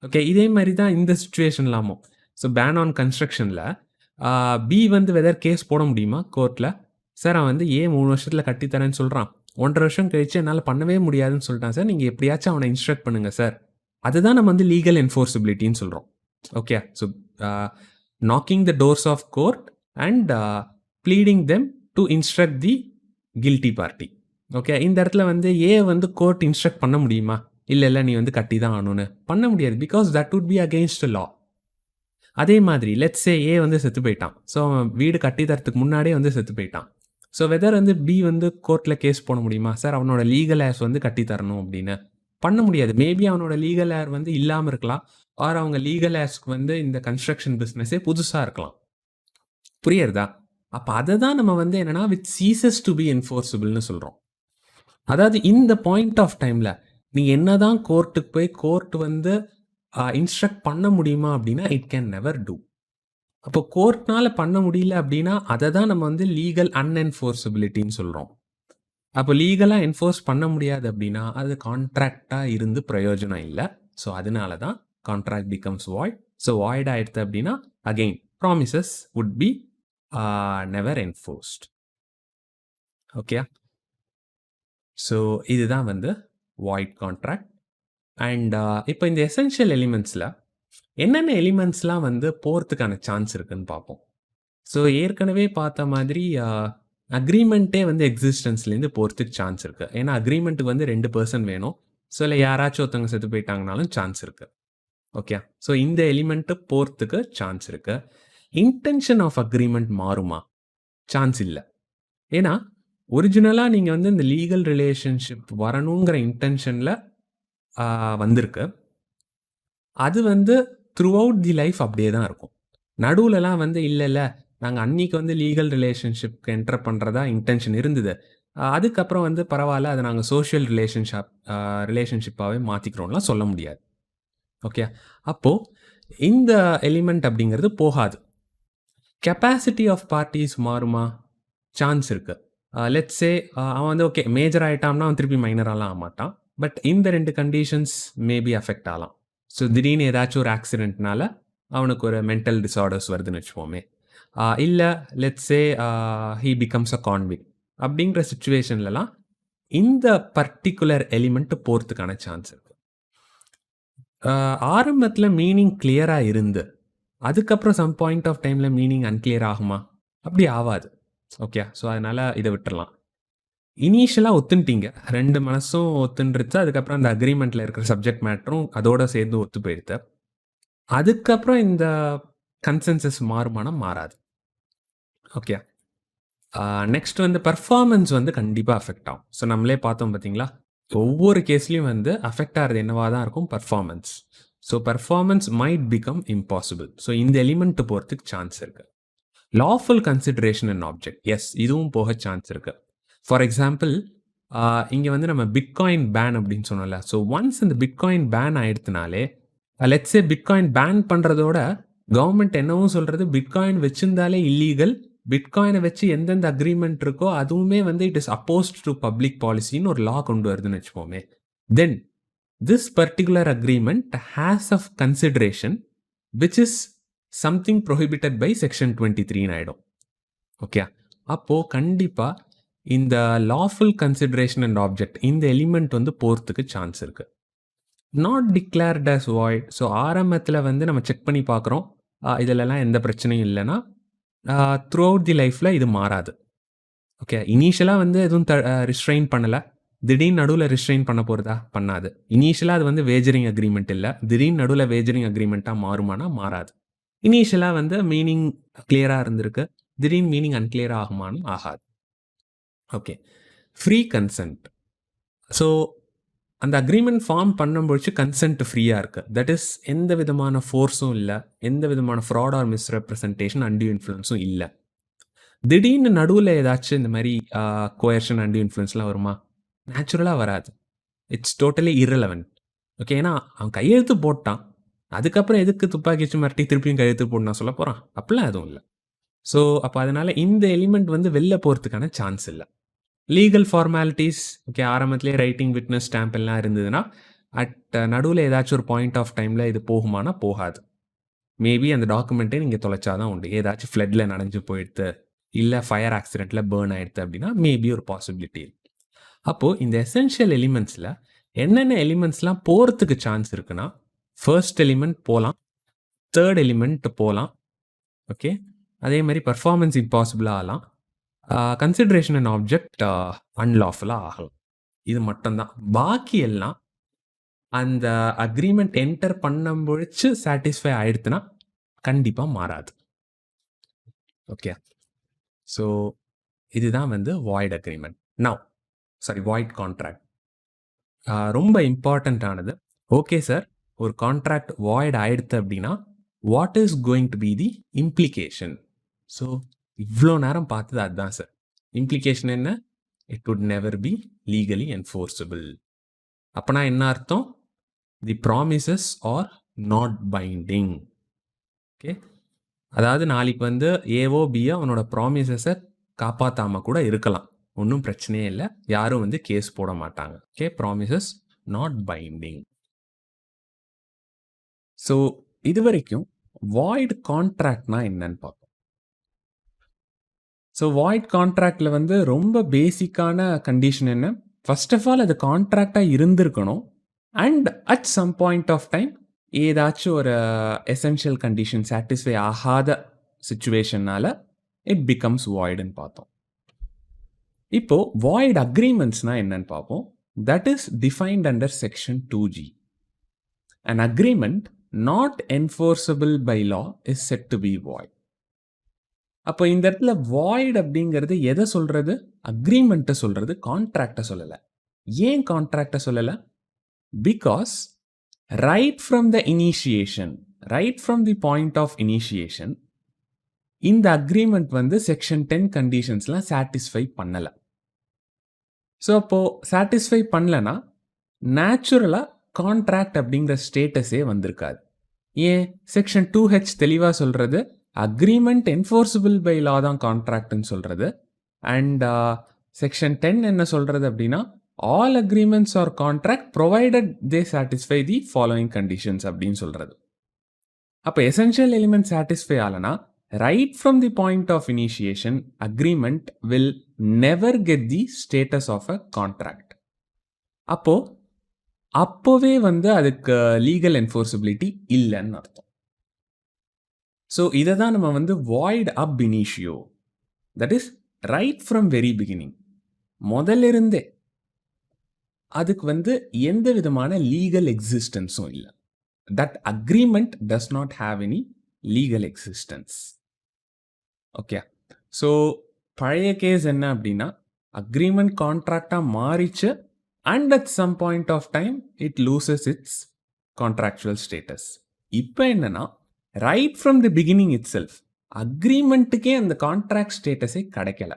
Okay, இதே மாதிரி தான் இந்த சுச்சுவேஷன்லாமும். ஸோ பேன் ஆன் கன்ஸ்ட்ரக்ஷனில் பி வந்து வெதர் கேஸ் போட முடியுமா கோர்ட்டில்? சார் அவன் வந்து 3 வருஷத்தில் கட்டித்தரேன்னு சொல்கிறான், 1.5 வருஷம் கழிச்சு என்னால் பண்ணவே முடியாதுன்னு சொல்லிட்டான் சார், நீங்கள் எப்படியாச்சும் அவனை இன்ஸ்ட்ரக்ட் பண்ணுங்கள் சார். அதுதான் நம்ம வந்து லீகல் என்ஃபோர்ஸபிலிட்டின்னு சொல்கிறோம். Okay, so knocking the doors of court and pleading them to instruct the guilty party. Okay, இந்த இடத்துல வந்து வந்து கோர்ட் இன்ஸ்ட்ரக்ட் பண்ண முடியுமா? இல்லை நீ வந்து கட்டி தான் ஆகணும்னு பண்ண முடியாது. Because that would be against law. அதே மாதிரி லெட்ஸ் சே வந்து செத்து போயிட்டான். ஸோ அவன் வீடு கட்டி தரத்துக்கு முன்னாடியே வந்து செத்து போயிட்டான். ஸோ வெதர் வந்து பி வந்து கோர்ட்டில் கேஸ் போட முடியுமா, சார் அவனோட லீகல் ஏர்ஸ் வந்து கட்டி தரணும் அப்படின்னு? பண்ண முடியாது. மேபி அவனோட லீகல் ஏர் வந்து இல்லாமல் இருக்கலாம், ஆர் அவங்க லீகல் ஏர்ஸ்க்கு வந்து இந்த கன்ஸ்ட்ரக்ஷன் பிஸ்னஸே புதுசாக இருக்கலாம். புரியுறதா? அப்போ அதை தான் நம்ம வந்து என்னன்னா வித் சீசஸ் டு பி என்ஃபோர்ஸபிள்னு சொல்கிறோம். அதாவது இந்த பாயிண்ட் ஆஃப் டைமில் நீ என்னதான் கோர்ட்டுக்கு போய் கோர்ட் வந்து இன்ஸ்ட்ரக்ட் பண்ண முடியுமா அப்படின்னா இட் கேன் நெவர் டூ. அப்போ கோர்ட்னால பண்ண முடியல அப்படின்னா அதை தான் நம்ம வந்து லீகல் அன்என்ஃபோர்ஸபிலிட்டின்னு சொல்கிறோம். அப்போ லீகலாக என்ஃபோர்ஸ் பண்ண முடியாது அப்படின்னா அது கான்ட்ராக்டாக இருந்து பிரயோஜனம் இல்லை. ஸோ அதனால தான் contract becomes void. So void ஆயிடுது அப்படின்னா again promises would be never enforced. Okay, so இதுதான் வந்து வாய்ட் கான்ட்ராக்ட். அண்ட் இப்போ இந்த எசென்ஷியல் எலிமெண்ட்ஸில் என்னென்ன எலிமெண்ட்ஸ்லாம் வந்து போகிறதுக்கான சான்ஸ் இருக்குன்னு பார்ப்போம். ஸோ ஏற்கனவே பார்த்த மாதிரி அக்ரிமெண்ட்டே வந்து எக்ஸிஸ்டன்ஸ்லேருந்து போகிறதுக்கு சான்ஸ் இருக்குது. ஏன்னா அக்ரிமெண்ட்டுக்கு வந்து 2 person வேணும். ஸோ இல்லை யாராச்சும் ஒருத்தவங்க செத்து போயிட்டாங்கனாலும் சான்ஸ் இருக்குது. ஓகே, ஸோ இந்த எலிமெண்ட்டு போகிறதுக்கு சான்ஸ் இருக்குது. இன்டென்ஷன் ஆஃப் அக்ரிமெண்ட் மாறுமா? சான்ஸ் இல்லை. ஏன்னா ஒரிஜினலாக நீங்கள் வந்து இந்த லீகல் ரிலேஷன்ஷிப் வரணுங்கிற இன்டென்ஷனில் வந்திருக்கு. அது வந்து த்ரூ அவுட் தி லைஃப் அப்படியே தான் இருக்கும். நடுவுலலாம் வந்து இல்லை நாங்கள் அன்றைக்கி வந்து லீகல் ரிலேஷன்ஷிப்க்கு என்டர் பண்ணுறதா இன்டென்ஷன் இருந்தது, அதுக்கப்புறம் வந்து பரவாயில்ல அதை நாங்கள் சோஷியல் ரிலேஷன்ஷிப்பாகவே மாற்றிக்கிறோம்லாம் சொல்ல முடியாது. ஓகே, அப்போது இந்த எலிமெண்ட் அப்படிங்கிறது போகாது. கெப்பாசிட்டி ஆஃப் பார்ட்டிஸ் மாறுமா? சான்ஸ் இருக்குது. லெட்ஸ் சே அவன் வந்து ஓகே மேஜர் ஆகிட்டான்னா அவன் திருப்பி மைனராலாம் ஆக மாட்டான். பட் இந்த 2 கண்டிஷன்ஸ் மேபி அஃபெக்ட் ஆகலாம். ஸோ திடீர்னு ஏதாச்சும் ஒரு ஆக்சிடென்ட்னால அவனுக்கு ஒரு மென்டல் டிஸார்டர்ஸ் வருதுன்னு வச்சுப்போமே. இல்லை let's say he becomes a convict. அப்படிங்கிற சுச்சுவேஷன்லலாம் இந்த பர்டிகுலர் எலிமெண்ட்டு போகிறதுக்கான சான்ஸ் இருக்குது. ஆரம்பத்தில் மீனிங் கிளியராக இருந்து அதுக்கப்புறம் சம் பாயிண்ட் ஆஃப் டைமில் மீனிங் அன்கிளியர் ஆகுமா? அப்படி ஆகாது. ஓகே, ஸோ அதனால் இதை விட்டுடலாம். இனிஷியலாக ஒத்துன்ட்டீங்க, 2 மனசும் ஒத்துன்றுச்சு. அதுக்கப்புறம் அந்த அக்ரிமெண்ட்டில் இருக்கிற சப்ஜெக்ட் மேட்டரும் அதோடு சேர்ந்து ஒத்து போயிடுது. அதுக்கப்புறம் இந்த கன்சென்சஸ் மாறுமானா மாறாது. ஓகே. நெக்ஸ்ட் வந்து பெர்ஃபார்மன்ஸ் வந்து கண்டிப்பா அஃபெக்ட் ஆகும். ஸோ நம்மளே பார்த்தோம் பார்த்தீங்களா? ஒவ்வொரு கேஸ்லயும் வந்து அஃபெக்ட் ஆறது என்னவா தான் இருக்கும்? Performance. So performance might become impossible. So இந்த எலிமெண்ட் போறதுக்கு சான்ஸ் இருக்கு. Lawful consideration and object. Yes, இதுவும் போக சான்ஸ் இருக்கு. ஃபார் எக்ஸாம்பிள், இங்க வந்து நம்ம பிட்காயின் பேன் அப்படின்னு சொன்னோம்ல. ஸோ ஒன்ஸ் இந்த பிட்காயின் பேன் ஆயிடுத்துனாலே, லெட்ஸ் சே பிட்காயின் பேன் பண்றதோட கவர்மெண்ட் என்னவும் சொல்றது, பிட்காயின் வச்சிருந்தாலே இல்லீகல். பிட்காயினை வச்சு எந்தெந்த அக்ரிமெண்ட் இருக்கோ அதுவுமே வந்து it is opposed to public பாலிசின்னு ஒரு லா கொண்டு வருதுன்னு வச்சுப்போமே. Then this particular agreement has of consideration which is something prohibited by section 23 ஆயிடும். ஓகே, அப்போ கண்டிப்பா இந்த லாஃபுல் கன்சிடரேஷன் அண்ட் ஆப்ஜெக்ட் இந்த எலிமெண்ட் வந்து போறதுக்கு சான்ஸ் இருக்கு. Not declared as void. So ஆரம்பத்தில் வந்து நம்ம செக் பண்ணி பார்க்குறோம், இதிலெல்லாம் எந்த பிரச்சனையும் இல்லைன்னா த்ரூ அவுட் தி லைஃப்பில் இது மாறாது. ஓகே, இனிஷியலாக வந்து எதுவும் ரிஸ்ட்ரெயின் பண்ணலை, திடீர்னு நடுவில் ரிஸ்ட்ரெயின் பண்ண போகிறதா? பண்ணாது. இனிஷியலாக அது வந்து வேஜரிங் அக்ரிமெண்ட் இல்லை, திடீர்னு நடுவில் வேஜரிங் அக்ரிமெண்ட்டாக மாறுமானா மாறாது. இனிஷியலாக வந்து மீனிங் கிளியராக இருந்திருக்கு, திடீர்னு மீனிங் அன்கிளியர் ஆகுமானு ஆகாது. Okay, free consent. ஸோ அந்த அக்ரிமெண்ட் ஃபார்ம் பண்ணும்பொழுது கன்சென்ட் ஃப்ரீயாக இருக்குது. தட் இஸ் எந்த விதமான ஃபோர்ஸும் இல்லை, எந்த விதமான ஃப்ராட் ஆர் மிஸ்ரெப்ரசன்டேஷன் அன்டியூ இன்ஃப்ளூயன்ஸும் இல்லை. திடீர்னு நடுவில் ஏதாச்சும் இந்த மாதிரி கோயர்ஷன் அன்டியூ இன்ஃப்ளூயன்ஸ்லாம் வருமா? நேச்சுரலாக வராது. It's totally irrelevant. ஓகே, ஏன்னா அவன் கையெழுத்து போட்டான், அதுக்கப்புறம் எதுக்கு துப்பாக்கி வச்சு மிரட்டி திருப்பியும் கையெழுத்து போடணும் சொல்ல போகிறான்? அப்படிலாம் எதுவும் இல்லை. ஸோ அப்போ அதனால் இந்த எலிமெண்ட் வந்து வெளில போகிறதுக்கான சான்ஸ் இல்லை. லீகல் ஃபார்மாலிட்டிஸ், ஓகே, ஆரம்பத்திலே ரைட்டிங், விட்னஸ், ஸ்டாம்ப் எல்லாம் இருந்ததுன்னா அட் நடுவில் ஏதாச்சும் ஒரு பாயிண்ட் ஆஃப் டைமில் இது போகுமானா போகாது. மேபி அந்த டாக்குமெண்ட்டே நீங்கள் தொலைச்சாதான் உண்டு. ஏதாச்சும் ஃப்ளட்டில் நனைஞ்சு போயிடுது, இல்லை ஃபயர் ஆக்சிடெண்ட்டில் பேர்ன் ஆகிடுது அப்படின்னா மேபி ஒரு பாசிபிலிட்டி. அப்போது இந்த எசென்ஷியல் எலிமெண்ட்ஸில் என்னென்ன எலிமெண்ட்ஸ்லாம் போகிறதுக்கு சான்ஸ் இருக்குன்னா, ஃபர்ஸ்ட் எலிமெண்ட் போகலாம், தேர்ட் எலிமெண்ட் போகலாம். ஓகே, அதே மாதிரி பர்ஃபார்மன்ஸ் இம்பாசிபிளாக ஆகலாம், கன்சிடரேஷன் அண்ட் ஆப்ஜெக்ட் அன்லாஃபுல்லாக ஆகலாம். இது மட்டும்தான். பாக்கி எல்லாம் அந்த அக்ரிமெண்ட் என்டர் பண்ணும்பொழிச்சு சாட்டிஸ்ஃபை ஆயிடுத்துன்னா கண்டிப்பாக மாறாது. ஓகே, ஸோ இதுதான் வந்து வாய்ட் அக்ரிமெண்ட். வாய்ட் கான்ட்ராக்ட் ரொம்ப இம்பார்ட்டண்ட்டானது. ஓகே சார், ஒரு கான்ட்ராக்ட் வாய்ட் ஆயிடுத்து அப்படின்னா what is going to be the implication? So இவ்வளோ நேரம் பார்த்தது அதுதான் சார். இம்ப்ளிகேஷன் என்ன? It would never be legally enforceable. அப்போனா என்ன அர்த்தம்? The promises are not binding. Okay, அதாவது நாளைக்கு வந்து ஏஓ பியோ அவனோட ப்ராமிசஸை காப்பாற்றாமல் கூட இருக்கலாம், ஒன்றும் பிரச்சனையே இல்லை, யாரும் வந்து கேஸ் போட மாட்டாங்க. Okay, promises not binding. So இது வரைக்கும் வாய்ட் கான்ட்ராக்ட்னா என்னன்னு பார்ப்போம். ஸோ வாய்ட் கான்ட்ராக்டில் வந்து ரொம்ப பேசிக்கான கண்டிஷன் என்ன? ஃபர்ஸ்ட் ஆஃப் ஆல் அது கான்ட்ராக்டாக இருந்திருக்கணும், and at some point of time ஏதாச்சும் ஒரு எசென்ஷியல் கண்டிஷன் சாட்டிஸ்ஃபை ஆகாத சுச்சுவேஷன்னால இட் பிகம்ஸ் வாய்டுன்னு பார்த்தோம். இப்போ வாய்ட் அக்ரிமெண்ட்ஸ்னா என்னன்னு பார்ப்போம். That is defined under section 2G. An agreement not enforceable by law is said to be void. அப்போ இந்த இடத்துல வாய்ட் அப்படிங்கிறது எதை சொல்றது? அக்ரிமெண்ட்டை சொல்றது, கான்ட்ராக்டை சொல்லலை. ஏன் கான்ட்ராக்டை சொல்லலை? Because right from the initiation, right from the point of initiation, இந்த அக்ரிமெண்ட் வந்து செக்ஷன் 10 கண்டிஷன்ஸ்லாம் சாட்டிஸ்ஃபை பண்ணலை. ஸோ அப்போது சாட்டிஸ்ஃபை பண்ணலன்னா நேச்சுரலாக கான்ட்ராக்ட் அப்படிங்கிற ஸ்டேட்டஸே வந்திருக்காது. ஏன்? செக்ஷன் 2H தெளிவாக சொல்கிறது அக்ரிமெண்ட் என்ஃபோர்ஸபிள் பை லா தான் கான்ட்ராக்ட்னு சொல்கிறது. அண்ட் செக்ஷன் 10 என்ன சொல்கிறது அப்படின்னா all agreements are contract provided they satisfy the following conditions அப்படின்னு சொல்கிறது. அப்போ எசென்ஷியல் எலிமெண்ட் சாட்டிஸ்ஃபை ஆகலனா right from the point of initiation agreement will never get the status of a contract. அப்போவே வந்து அதுக்கு லீகல் என்ஃபோர்ஸபிலிட்டி இல்லைன்னு அர்த்தம். ஸோ இதை தான் நம்ம வந்து void ab initio, that is right from very beginning, முதலிருந்தே அதுக்கு வந்து எந்த விதமான லீகல் எக்ஸிஸ்டன்ஸும் இல்லை. That agreement does not have any legal existence. Okay. So பழைய கேஸ் என்ன அப்படின்னா அக்ரிமெண்ட் கான்ட்ராக்டாக மாறிச்சு and at some point of time it loses its contractual status. இப்போ என்னன்னா right from the beginning itself அக்ரிமெண்ட்டுக்கே அந்த கான்ட்ராக்ட் ஸ்டேட்டஸே கிடைக்கல.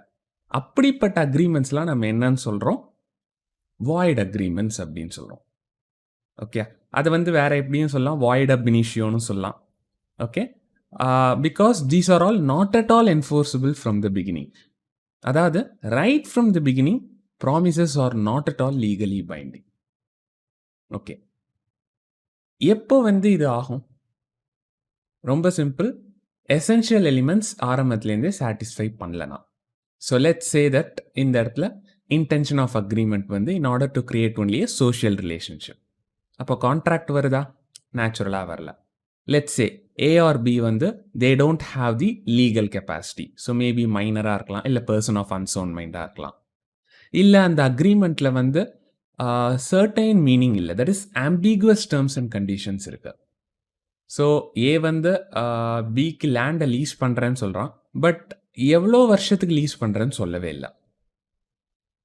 அப்படிப்பட்ட அக்ரிமெண்ட்ஸ்லாம் நம்ம என்னன்னு சொல்கிறோம்? வாய்ட் அக்ரிமெண்ட்ஸ் அப்படின்னு சொல்கிறோம். ஓகே. அதை வந்து வேற எப்படியும் சொல்லலாம், வாய்ட் அப் இனிஷியோன்னு சொல்லலாம். Okay. Because these are all not at all enforceable from the beginning. அதாவது right from the beginning promises are not at all legally binding. Okay. எப்போ வந்து இது ஆகும்? ரொம்ப சிம்பிள். எசென்ஷியல் எலிமெண்ட்ஸ் ஆரம்பத்துலேருந்தே சாட்டிஸ்ஃபை பண்ணலனா. ஸோ லெட்ஸ் சே தட் இந்த இடத்துல இன்டென்ஷன் ஆஃப் அக்ரிமெண்ட் வந்து in order to create only a social relationship. அப்போ கான்ட்ராக்ட் வருதா? நேச்சுரலாக வரல. Let's say A or B வந்து they don't have the legal capacity. So maybe மைனராக இருக்கலாம், இல்லை பர்சன் ஆஃப் அன்சோன் மைண்டாக இருக்கலாம், இல்லை அந்த அக்ரிமெண்ட்டில் வந்து சர்டைன் மீனிங் இல்லை, that is ambiguous terms and conditions இருக்கு. ஸோ ஏ வந்து பிக்கு லேண்டை லீஸ் பண்ணுறேன்னு சொல்கிறான், பட் எவ்வளோ வருஷத்துக்கு லீஸ் பண்ணுறேன்னு சொல்லவே இல்லை.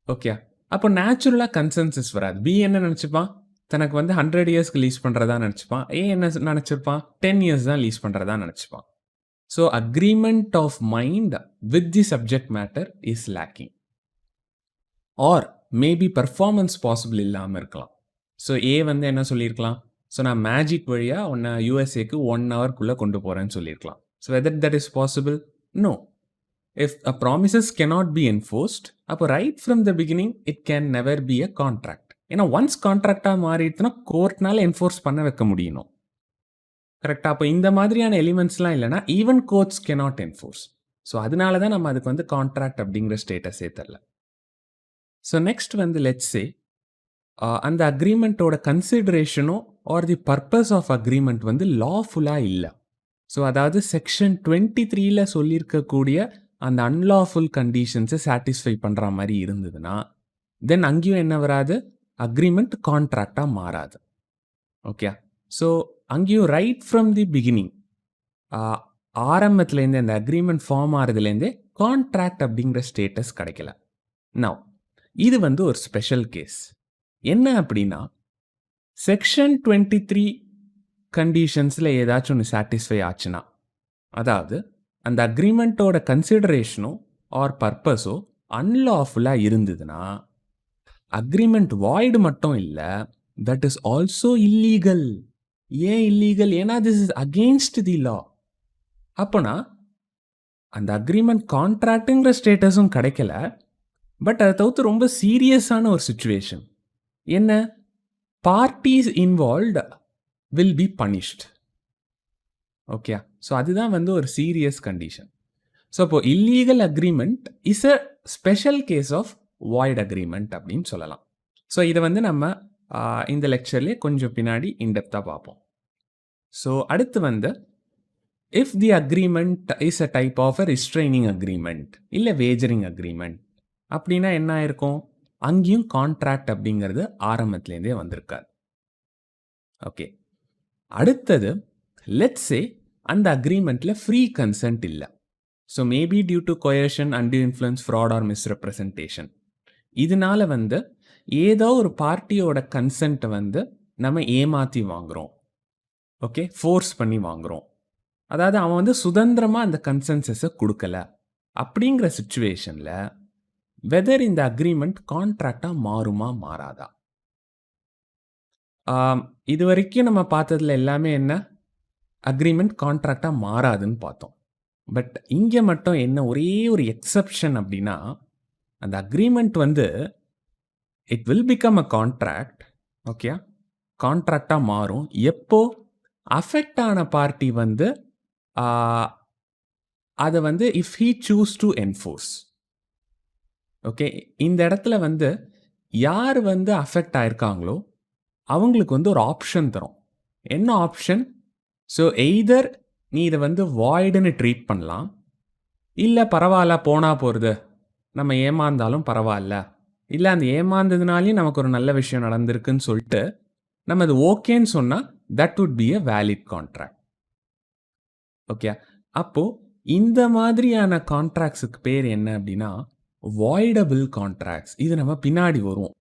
ஓகே. அப்போ நேச்சுரலாக கன்சென்சஸ் வராது. பி என்ன நினச்சிப்பான்? தனக்கு வந்து 100 இயர்ஸ்க்கு லீஸ் பண்ணுறதா நினச்சிப்பான். ஏ என்ன நினச்சிருப்பான்? 10 இயர்ஸ் தான் லீஸ் பண்ணுறதா நினச்சிப்பான். So agreement of mind with the subject matter is lacking. Or maybe performance possible இல்லாமல் இருக்கலாம். ஸோ ஏ வந்து என்ன சொல்லியிருக்கலாம்? ஸோ நான் மேஜிக் வழியாக உன்னை யூஎஸ்ஏக்கு 1 ஹவர்க்குள்ளே கொண்டு போகிறேன்னு சொல்லியிருக்கலாம். So whether that is possible? No. If a promises cannot be enforced, அப்போ right from the beginning it can never be a contract. ஏன்னா ஒன்ஸ் கான்ட்ராக்டாக மாறிடுச்சுன்னா கோர்ட்னால என்ஃபோர்ஸ் பண்ண வைக்க முடியணும். கரெக்டாக? அப்போ இந்த மாதிரியான எலிமெண்ட்ஸ்லாம் இல்லைனா even courts cannot enforce. So அதனால தான் நம்ம அதுக்கு வந்து கான்ட்ராக்ட் அப்படிங்கிற ஸ்டேட்டஸே தரல. ஸோ நெக்ஸ்ட் வந்து லெட்ஸ் சே அந்த அக்ரிமெண்ட்டோட கன்சிடரேஷனோ or the purpose of agreement வந்து லாஃபுல்லாக இல்லை. ஸோ அதாவது செக்ஷன் 23ல சொல்லியிருக்கக்கூடிய அந்த அன்லாஃபுல் கண்டிஷன்ஸை சாட்டிஸ்ஃபை பண்ணுற மாதிரி இருந்ததுன்னா தென் அங்கேயும் என்ன வராது? அக்ரிமெண்ட் கான்ட்ராக்டாக மாறாது. ஓகே. ஸோ அங்கேயும் ரைட் ஃப்ரம் தி பிகினிங் ஆரம்பத்துலேருந்து அந்த அக்ரிமெண்ட் ஃபார்ம் ஆகிறதுலேருந்தே கான்ட்ராக்ட் அப்படிங்கிற ஸ்டேட்டஸ் கிடைக்கல. நவ் இது வந்து ஒரு ஸ்பெஷல் கேஸ். என்ன அப்படின்னா செக்ஷன் 23 கண்டிஷன்ஸில் ஏதாச்சும் ஒன்று சாட்டிஸ்ஃபை ஆச்சுன்னா, அதாவது அந்த அக்ரிமெண்ட்டோட கன்சிடரேஷனோ ஆர் பர்பஸோ அன்லாஃபுல்லாக இருந்ததுன்னா அக்ரிமெண்ட் வாய்டு மட்டும் இல்லை, தட் இஸ் ஆல்சோ இல்லீகல். ஏன் இல்லீகல்? ஏன்னா திஸ் இஸ் அகெயின்ஸ்ட் தி லா. அப்போனா அந்த அக்ரிமெண்ட் கான்ட்ராக்டுங்கிற ஸ்டேட்டஸும் கிடைக்கல, பட் அதை தவிர்த்து ரொம்ப சீரியஸான ஒரு சுச்சுவேஷன் என்ன? Parties involved will be punished. Okay. So அதுதான் வந்து ஒரு சீரியஸ் கண்டிஷன். ஸோ அப்போ illegal agreement is a special case of void agreement அப்படின்னு சொல்லலாம். ஸோ இதை வந்து நம்ம இந்த லெக்சர்லேயே கொஞ்சம் பின்னாடி இன்டெப்த்தாக பார்ப்போம். ஸோ அடுத்து வந்து if the agreement is a type of a restraining agreement இல்லை வேஜரிங் அக்ரிமெண்ட் அப்படின்னா என்ன ஆயிருக்கும்? அங்கேயும் கான்ட்ராக்ட் அப்படிங்கிறது ஆரம்பத்துலேருந்தே வந்திருக்காது. ஓகே. அடுத்தது லெட்ஸ் சே அந்த அக்ரிமெண்ட்டில் ஃப்ரீ கன்சென்ட் இல்லை. So maybe due to coercion, undue influence, fraud or misrepresentation, இதனால வந்து ஏதோ ஒரு பார்ட்டியோட கன்சென்ட்டை வந்து நம்ம ஏமாற்றி வாங்குகிறோம். ஓகே. ஃபோர்ஸ் பண்ணி வாங்குகிறோம். அதாவது அவன் வந்து சுதந்திரமாக அந்த கன்சென்சஸை கொடுக்கல. அப்படிங்கிற சுச்சுவேஷனில் வெதர் இந்த அக்ரிமெண்ட் கான்ட்ராக்டாக மாறுமா மாறாதா? இது வரைக்கும் நம்ம பார்த்ததுல எல்லாமே என்ன? அக்ரிமெண்ட் கான்ட்ராக்டாக மாறாதுன்னு பார்த்தோம். பட் இங்கே மட்டும் என்ன ஒரே ஒரு எக்ஸப்ஷன் அப்படின்னா, அந்த அக்ரிமெண்ட் வந்து it will become a contract. Okay. கான்ட்ராக்டாக மாறும் எப்போ? அஃபெக்ட் ஆன பார்ட்டி வந்து அதை வந்து if he chooses to enforce. Okay. இந்த இடத்துல வந்து யார் வந்து அஃபெக்ட் ஆயிருக்காங்களோ அவங்களுக்கு வந்து ஒரு ஆப்ஷன் தரும். என்ன ஆப்ஷன்? ஸோ எய்தர் நீ இதை வந்து வாய்டுன்னு ட்ரீட் பண்ணலாம், இல்லை பரவாயில்ல போனால் போகிறது, நம்ம ஏமாந்தாலும் பரவாயில்ல, இல்லை அந்த ஏமாந்ததுனாலையும் நமக்கு ஒரு நல்ல விஷயம் நடந்திருக்குன்னு சொல்லிட்டு நம்ம அது ஓகேன்னு சொன்னால் that would be a valid contract. Okay. அப்போ இந்த மாதிரியான கான்ட்ராக்ட்ஸுக்கு பேர் என்ன அப்படின்னா, வாய்டபிள் கான்ட்ராக்ட்ஸ். இது நம்ம பின்னாடி வருவோம்.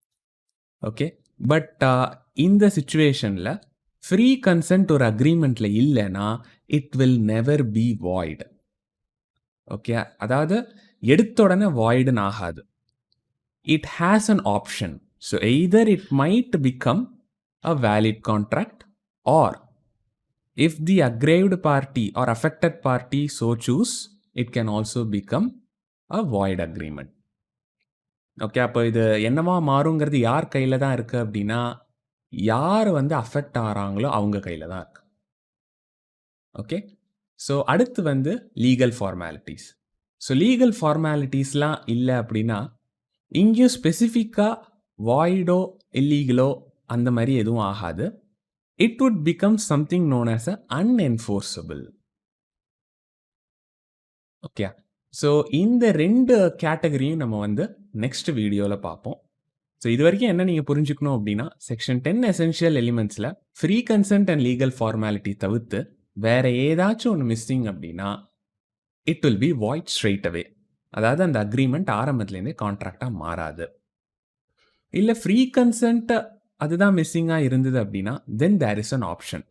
ஓகே. பட் இந்த சிச்சுவேஷன்ல ஃப்ரீ கன்சென்ட் ஒரு அக்ரீமெண்ட்ல இல்லைன்னா, it will never B void. Okay. அதாவது எடுத்த உடனே வாய்டுன்னு ஆகாது. It has an option. So either it might become a valid contract, or if the aggrieved party or affected party so choose, it can also become a void agreement. Okay. அப்போ இது என்னவா மாறுங்கிறது யார் கையில தான் இருக்கு அப்படின்னா, யார் வந்து அஃபெக்ட் ஆகிறாங்களோ அவங்க கையில தான் இருக்கு. ஓகே. ஸோ அடுத்து வந்து லீகல் ஃபார்மாலிட்டிஸ். ஸோ லீகல் ஃபார்மாலிட்டிஸ்லாம் இல்லை அப்படின்னா, இங்கேயும் ஸ்பெசிஃபிக்காக வாய்டோ இல்லீகலோ அந்த மாதிரி எதுவும் ஆகாது. It would become something known as a unenforceable. Okay. So இந்த 2 கேட்டகரியும் நம்ம வந்து நெக்ஸ்ட் வீடியோவில் பார்ப்போம். ஸோ இது வரைக்கும் என்ன நீங்கள் புரிஞ்சுக்கணும் அப்படின்னா, செக்ஷன் 10 எசென்ஷியல் எலிமெண்ட்ஸில் free consent and legal formality தவிர்த்து வேற ஏதாச்சும் ஒன்று மிஸ்ஸிங் அப்படின்னா, it will be void straight away. அதாவது அந்த அக்ரிமெண்ட் ஆரம்பத்துலேருந்தே கான்ட்ராக்டாக மாறாது. இல்லை ஃப்ரீ கன்சென்ட் அதுதான் மிஸ்ஸிங்காக இருந்தது அப்படின்னா, then there is an option.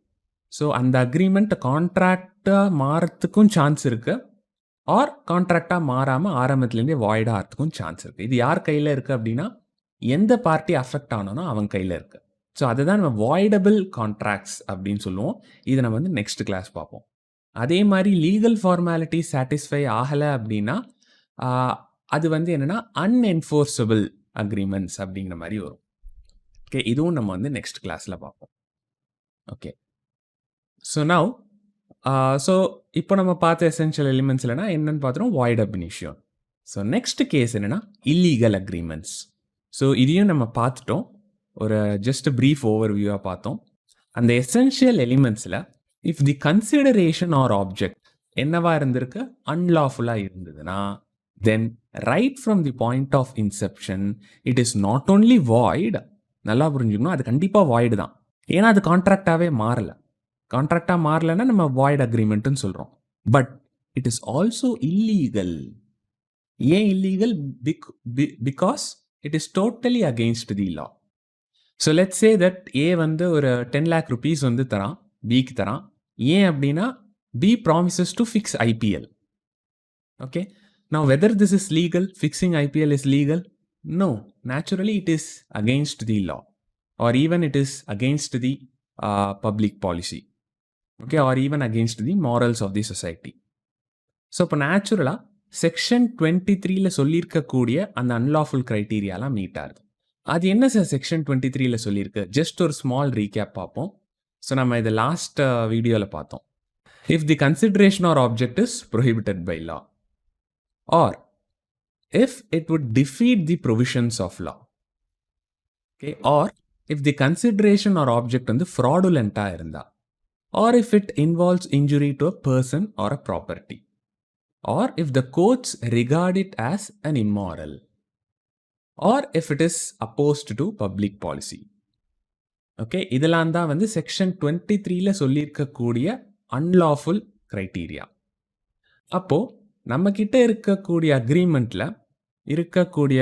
So அந்த அக்ரிமெண்ட் கான்ட்ராக்டாக மாறத்துக்கும் சான்ஸ் இருக்கு, ஆர் கான்ட்ராக்டாக மாறாமல் ஆரம்பத்துலேருந்தே வாய்ட் ஆகிறதுக்கும் சான்ஸ் இருக்குது. இது யார் கையில் இருக்குது அப்படின்னா, எந்த பார்ட்டி அஃபெக்ட் ஆனோனோ அவங்க கையில் இருக்குது. ஸோ அதுதான் நம்ம வாய்டபிள் கான்ட்ராக்ட்ஸ் அப்படின்னு சொல்லுவோம். இதை நம்ம வந்து நெக்ஸ்ட் கிளாஸ் பார்ப்போம். அதே மாதிரி லீகல் ஃபார்மாலிட்டி சாட்டிஸ்ஃபை ஆகலை அப்படின்னா, அது வந்து என்னென்னா அன்என்ஃபோர்ஸபிள் அக்ரிமெண்ட்ஸ் அப்படிங்கிற மாதிரி வரும். ஓகே. இதுவும் நம்ம வந்து நெக்ஸ்ட் கிளாஸில் பார்ப்போம். ஓகே. ஸோ நவ் ஸோ இப்போ நம்ம பார்த்த எசென்ஷியல் எலிமெண்ட்ஸ் இல்லைனா என்னென்னு பார்த்துறோம், void ab initio. So next case என்னென்னா இல்லீகல் அக்ரிமெண்ட்ஸ். ஸோ இதையும் நம்ம பார்த்துட்டோம். ஒரு ஜஸ்ட் ப்ரீஃப் ஓவர்வியூவாக பார்த்தோம். அந்த எசென்ஷியல் எலிமெண்ட்ஸில் if the consideration or object என்னவா இருந்திருக்கு, அன்லாஃபுல்லாக இருந்ததுன்னா, then right from the point of inception it is not only void. நல்லா புரிஞ்சுக்கணும், அது கண்டிப்பாக வாய்டு தான். ஏன்னா அது கான்ட்ராக்டாகவே மாறலை. கான்ட்ராக்டாக மாறலைன்னா நம்ம வாய்ட் அக்ரிமெண்ட்டுன்னு சொல்கிறோம். But it is also illegal. ஏன் illegal? Because it is totally against the law. So let's say that A வந்து ஒரு 10 lakh rupees வந்து தரான், பிக்கு தரான். ஏன் அப்படின்னா B promises to fix IPL. Okay. Now whether this is legal, fixing IPL is legal? No, naturally it is against the law, or even it is against the public policy. Okay. Or even against the morals of the society. So இப்போ நேச்சுரலாக section 23ல் சொல்லியிருக்கக்கூடிய அந்த unlawful க்ரைட்டீரியாலாம் meet ஆகுது. அது என்ன sir section 23ல் சொல்லியிருக்கு? Just ஒரு small recap பார்ப்போம். ஸோ நம்ம இதை லாஸ்ட் வீடியோவில் பார்த்தோம். If the consideration or object is prohibited by law, or if it would defeat the provisions of law, okay, or if the consideration or object வந்து ஃப்ராடுலண்ட்டாக இருந்தா, or if it involves injury to a person or a property, or if the courts regard it as an immoral, or if it is opposed to public policy. Okay. இதெல்லாம் தான் வந்து section 23ல் சொல்லியிருக்கக்கூடிய unlawful criteria. அப்போது நம்மக்கிட்ட இருக்கக்கூடிய அக்ரிமெண்ட்டில் இருக்கக்கூடிய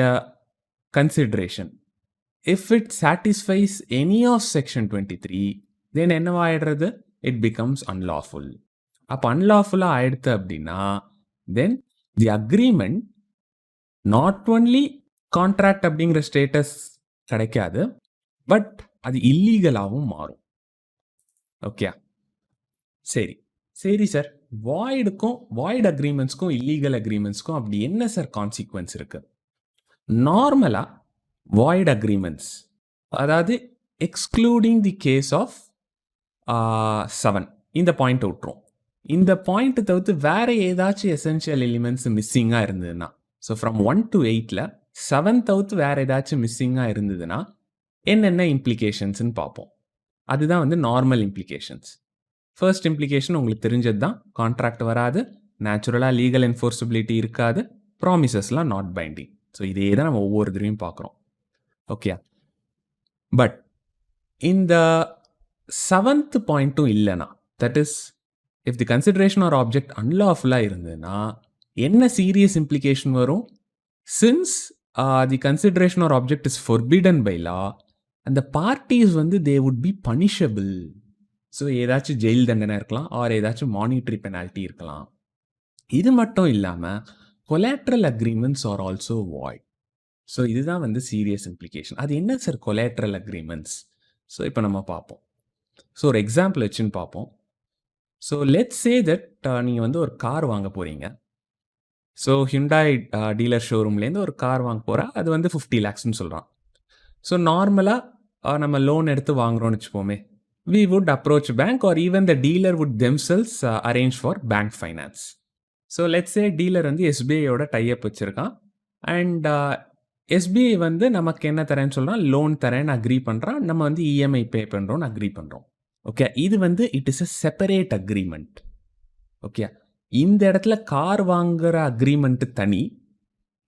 consideration if it satisfies any of section 23, then என்னவாயிடுறது? It becomes unlawful. அப்போ அன்லாஃபுல்லாக ஆயிடுத்து அப்படின்னா, then the agreement not only contract அப்படிங்கிற ஸ்டேட்டஸ் கிடைக்காது, பட் அது இல்லீகலாகவும் மாறும். ஓகே. சரி சரி சார், வாய்டுக்கும் வாய்ட் அக்ரிமெண்ட்ஸ்க்கும் இல்லீகல் அக்ரிமெண்ட்ஸ்க்கும் அப்படி என்ன சார் கான்சிக்வன்ஸ் இருக்கு? நார்மலாக வாய்ட் அக்ரிமெண்ட்ஸ், அதாவது எக்ஸ்க்ளூடிங் தி கேஸ் ஆஃப் 7, இந்த பாயிண்ட் விட்டுரும். இந்த பாயிண்ட் தவிர்த்து வேற ஏதாச்சும் எசென்ஷியல் எலிமெண்ட்ஸ் மிஸ்ஸிங்காக இருந்ததுன்னா, ஸோ ஃப்ரம் 1 to 8ல் 7 தவிர்த்து வேற ஏதாச்சும் மிஸ்ஸிங்காக இருந்ததுன்னா என்னென்ன இம்ப்ளிகேஷன்ஸ்ன்னு பார்ப்போம். அதுதான் வந்து நார்மல் இம்ப்ளிகேஷன்ஸ். ஃபர்ஸ்ட் இம்ப்ளிகேஷன் உங்களுக்கு தெரிஞ்சது தான், கான்ட்ராக்ட் வராது, நேச்சுரலாக லீகல் என்ஃபோர்ஸபிலிட்டி இருக்காது, ப்ராமிசஸ்லாம் நாட் பைண்டிங். ஸோ இதே தான் நம்ம ஒவ்வொரு தடவையும் பார்க்குறோம். ஓகே. பட் இந்த 7th பாயிண்ட்டும் இல்லைனா, that is if the consideration or object அன்லாஃபுல்லாக இருந்ததுன்னா என்ன சீரியஸ் இம்ப்ளிகேஷன் வரும்? Since the consideration or object is forbidden by law, அந்த பார்ட்டிஸ் வந்து they would be punishable. So ஏதாச்சும் ஜெயில் தண்டனை இருக்கலாம், ஆர் ஏதாச்சும் மானிட்டரி பெனால்ட்டி இருக்கலாம். இது மட்டும் இல்லாமல் collateral agreements are also void. So இதுதான் வந்து சீரியஸ் இம்ப்ளிகேஷன். அது என்ன சார் கொலாட்ரல் அக்ரிமெண்ட்ஸ்? ஸோ இப்போ நம்ம பார்ப்போம். ஸோ ஒரு எக்ஸாம்பிள் வச்சுன்னு பார்ப்போம். ஸோ லெட்ஸ் சே தட் நீங்கள் வந்து ஒரு கார் வாங்க போகிறீங்க. ஸோ ஹிண்டாய் டீலர் ஷோரூம்லேருந்து ஒரு கார் வாங்க போகிறா, அது வந்து 50 lakhsன்னு சொல்கிறான். ஸோ நார்மலாக நம்ம லோன் எடுத்து வாங்குகிறோன்னு வச்சுப்போமே, we would approach bank or even the dealer would themselves arrange for bank finance. So let's say dealer வந்து எஸ்பிஐயோட டைப் வச்சுருக்கான் அண்ட் எஸ்பிஐ வந்து நமக்கு என்ன தரேன்னு சொல்கிறான், லோன் தரேன்னு அக்ரி பண்ணுறான், நம்ம வந்து இஎம்ஐ பே பண்ணுறோன்னு அக்ரி பண்ணுறோம். ஓகே, இது வந்து it is a separate agreement. Okay, இந்த இடத்துல கார் வாங்குகிற அக்ரிமெண்ட்டு தனி,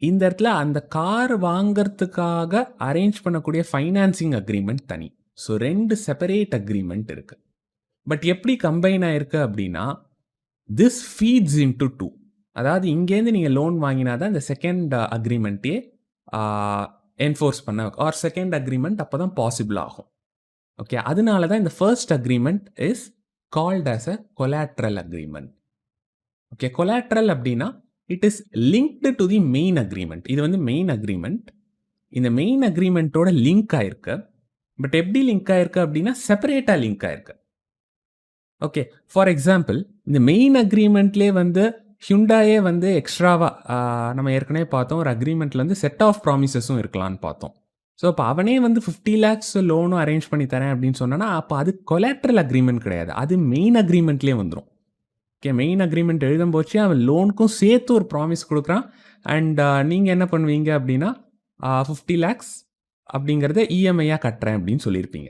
இந்த இடத்துல அந்த கார் வாங்கிறதுக்காக அரேஞ்ச் பண்ணக்கூடிய ஃபைனான்சிங் அக்ரிமெண்ட் தனி. ஸோ 2 செப்பரேட் அக்ரிமெண்ட் இருக்குது. பட் எப்படி கம்பைன் ஆயிருக்கு அப்படின்னா, திஸ் ஃபீட்ஸ் இன்டு 2. அதாவது இங்கேருந்து நீங்கள் லோன் வாங்கினா தான் இந்த செகண்ட் அக்ரிமெண்ட்டே என்ஃபோர்ஸ் பண்ண, ஆர் செகண்ட் அக்ரிமெண்ட் அப்போ தான் பாசிபிள் ஆகும். ஓகே, அதனால தான் இந்த first agreement is called as a collateral agreement. Okay, collateral அப்படின்னா it is linked to the main agreement. இது வந்து மெயின் அக்ரிமெண்ட், இந்த மெயின் அக்ரிமெண்ட்டோட லிங்க் ஆயிருக்கு. பட் எப்படி லிங்க் ஆயிருக்கு அப்படின்னா செப்பரேட்டாக லிங்க் ஆயிருக்கு. ஓகே, ஃபார் எக்ஸாம்பிள் இந்த மெயின் அக்ரிமெண்ட்லேயே வந்து ஹிண்டாயே வந்து எக்ஸ்ட்ராவாக நம்ம ஏற்கனவே பார்த்தோம், ஒரு அக்ரிமெண்ட்டில் வந்து செட் ஆஃப் ப்ராமிசஸும் இருக்கலான்னு பார்த்தோம். ஸோ இப்போ அவனே வந்து 50 lakhs லோனும் அரேஞ்ச் பண்ணி தரேன் அப்படின்னு சொன்னோன்னா, அப்போ அது கொலாட்ரல் அக்ரிமெண்ட் கிடையாது, அது மெயின் அக்ரிமெண்ட்லேயே வந்துடும். ஓகே, மெயின் அக்ரிமெண்ட் எழுதும் போச்சு அவன் லோனுக்கும் சேர்த்து ஒரு ப்ராமிஸ் கொடுக்குறான். அண்ட் நீங்கள் என்ன பண்ணுவீங்க அப்படின்னா 50 lakhs அப்படிங்கிறத இஎம்ஐயாக கட்டுறேன் அப்படின்னு சொல்லியிருப்பீங்க.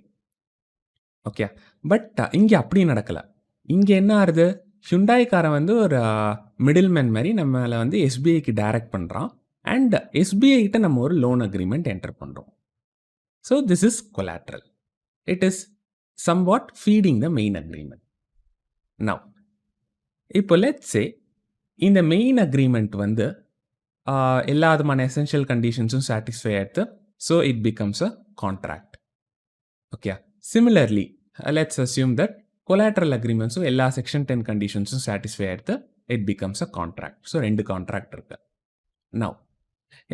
ஓகே, பட் இங்கே அப்படி நடக்கலை. இங்கே என்ன ஆகுது, ஹிண்டாய்காரன் வந்து ஒரு மிடில் மேன் மாதிரி நம்மளை வந்து எஸ்பிஐக்கு டைரக்ட் பண்ணுறான் அண்ட் எஸ்பிஐ கிட்ட நம்ம ஒரு லோன் அக்ரிமெண்ட் என்டர் பண்ணுறோம். So this is collateral. It is somewhat feeding the main agreement. Now இப்போ லெட்ஸ் சே இந்த மெயின் அக்ரிமெண்ட் வந்து எல்லா விதமான எசென்ஷியல் கண்டிஷன்ஸும் சாட்டிஸ்ஃபை ஆகிடுது. So it becomes a contract. Okay, similarly let's assume that collateral அக்ரிமெண்ட்ஸும் எல்லா செக்ஷன் 10 கண்டிஷன்ஸும் சாட்டிஸ்ஃபை ஆகிடுது, it becomes a contract. So 2 contract இருக்கு. நவ்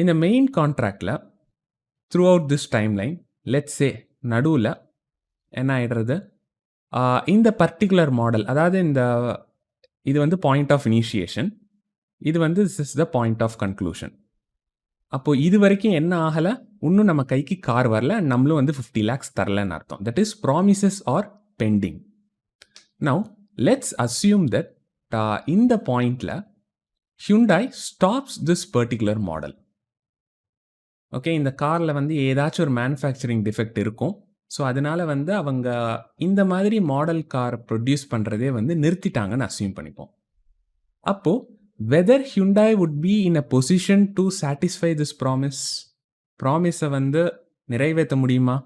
இந்த main கான்ட்ராக்டில் throughout this timeline let's say நடுவில் என்ன ஆகிடுறது, இந்த பர்டிகுலர் மாடல், அதாவது இது வந்து பாயிண்ட் ஆஃப் இனிஷியேஷன், இது வந்து this is the point of conclusion. அப்போது இது வரைக்கும் என்ன ஆகலை, இன்னும் நம்ம கைக்கு கார் வரல, நம்மளும் வந்து 50 lakhs தரலன்னு அர்த்தம். That is promises are pending. Now let's assume that இந்த பாயிண்டில் Hyundai stops this particular model. Okay, இந்த காரில் வந்து ஏதாச்சும் ஒரு மேனுஃபேக்சரிங் டிஃபெக்ட் இருக்கும். ஸோ அதனால் வந்து அவங்க இந்த மாதிரி மாடல் கார் ப்ரொடியூஸ் பண்ணுறதே வந்து நிறுத்திட்டாங்கன்னு அஸ்யூம் பண்ணிப்போம். அப்போது whether Hyundai would be in a position to satisfy this ப்ராமிஸை வந்து நிறைவேற்ற முடியுமா?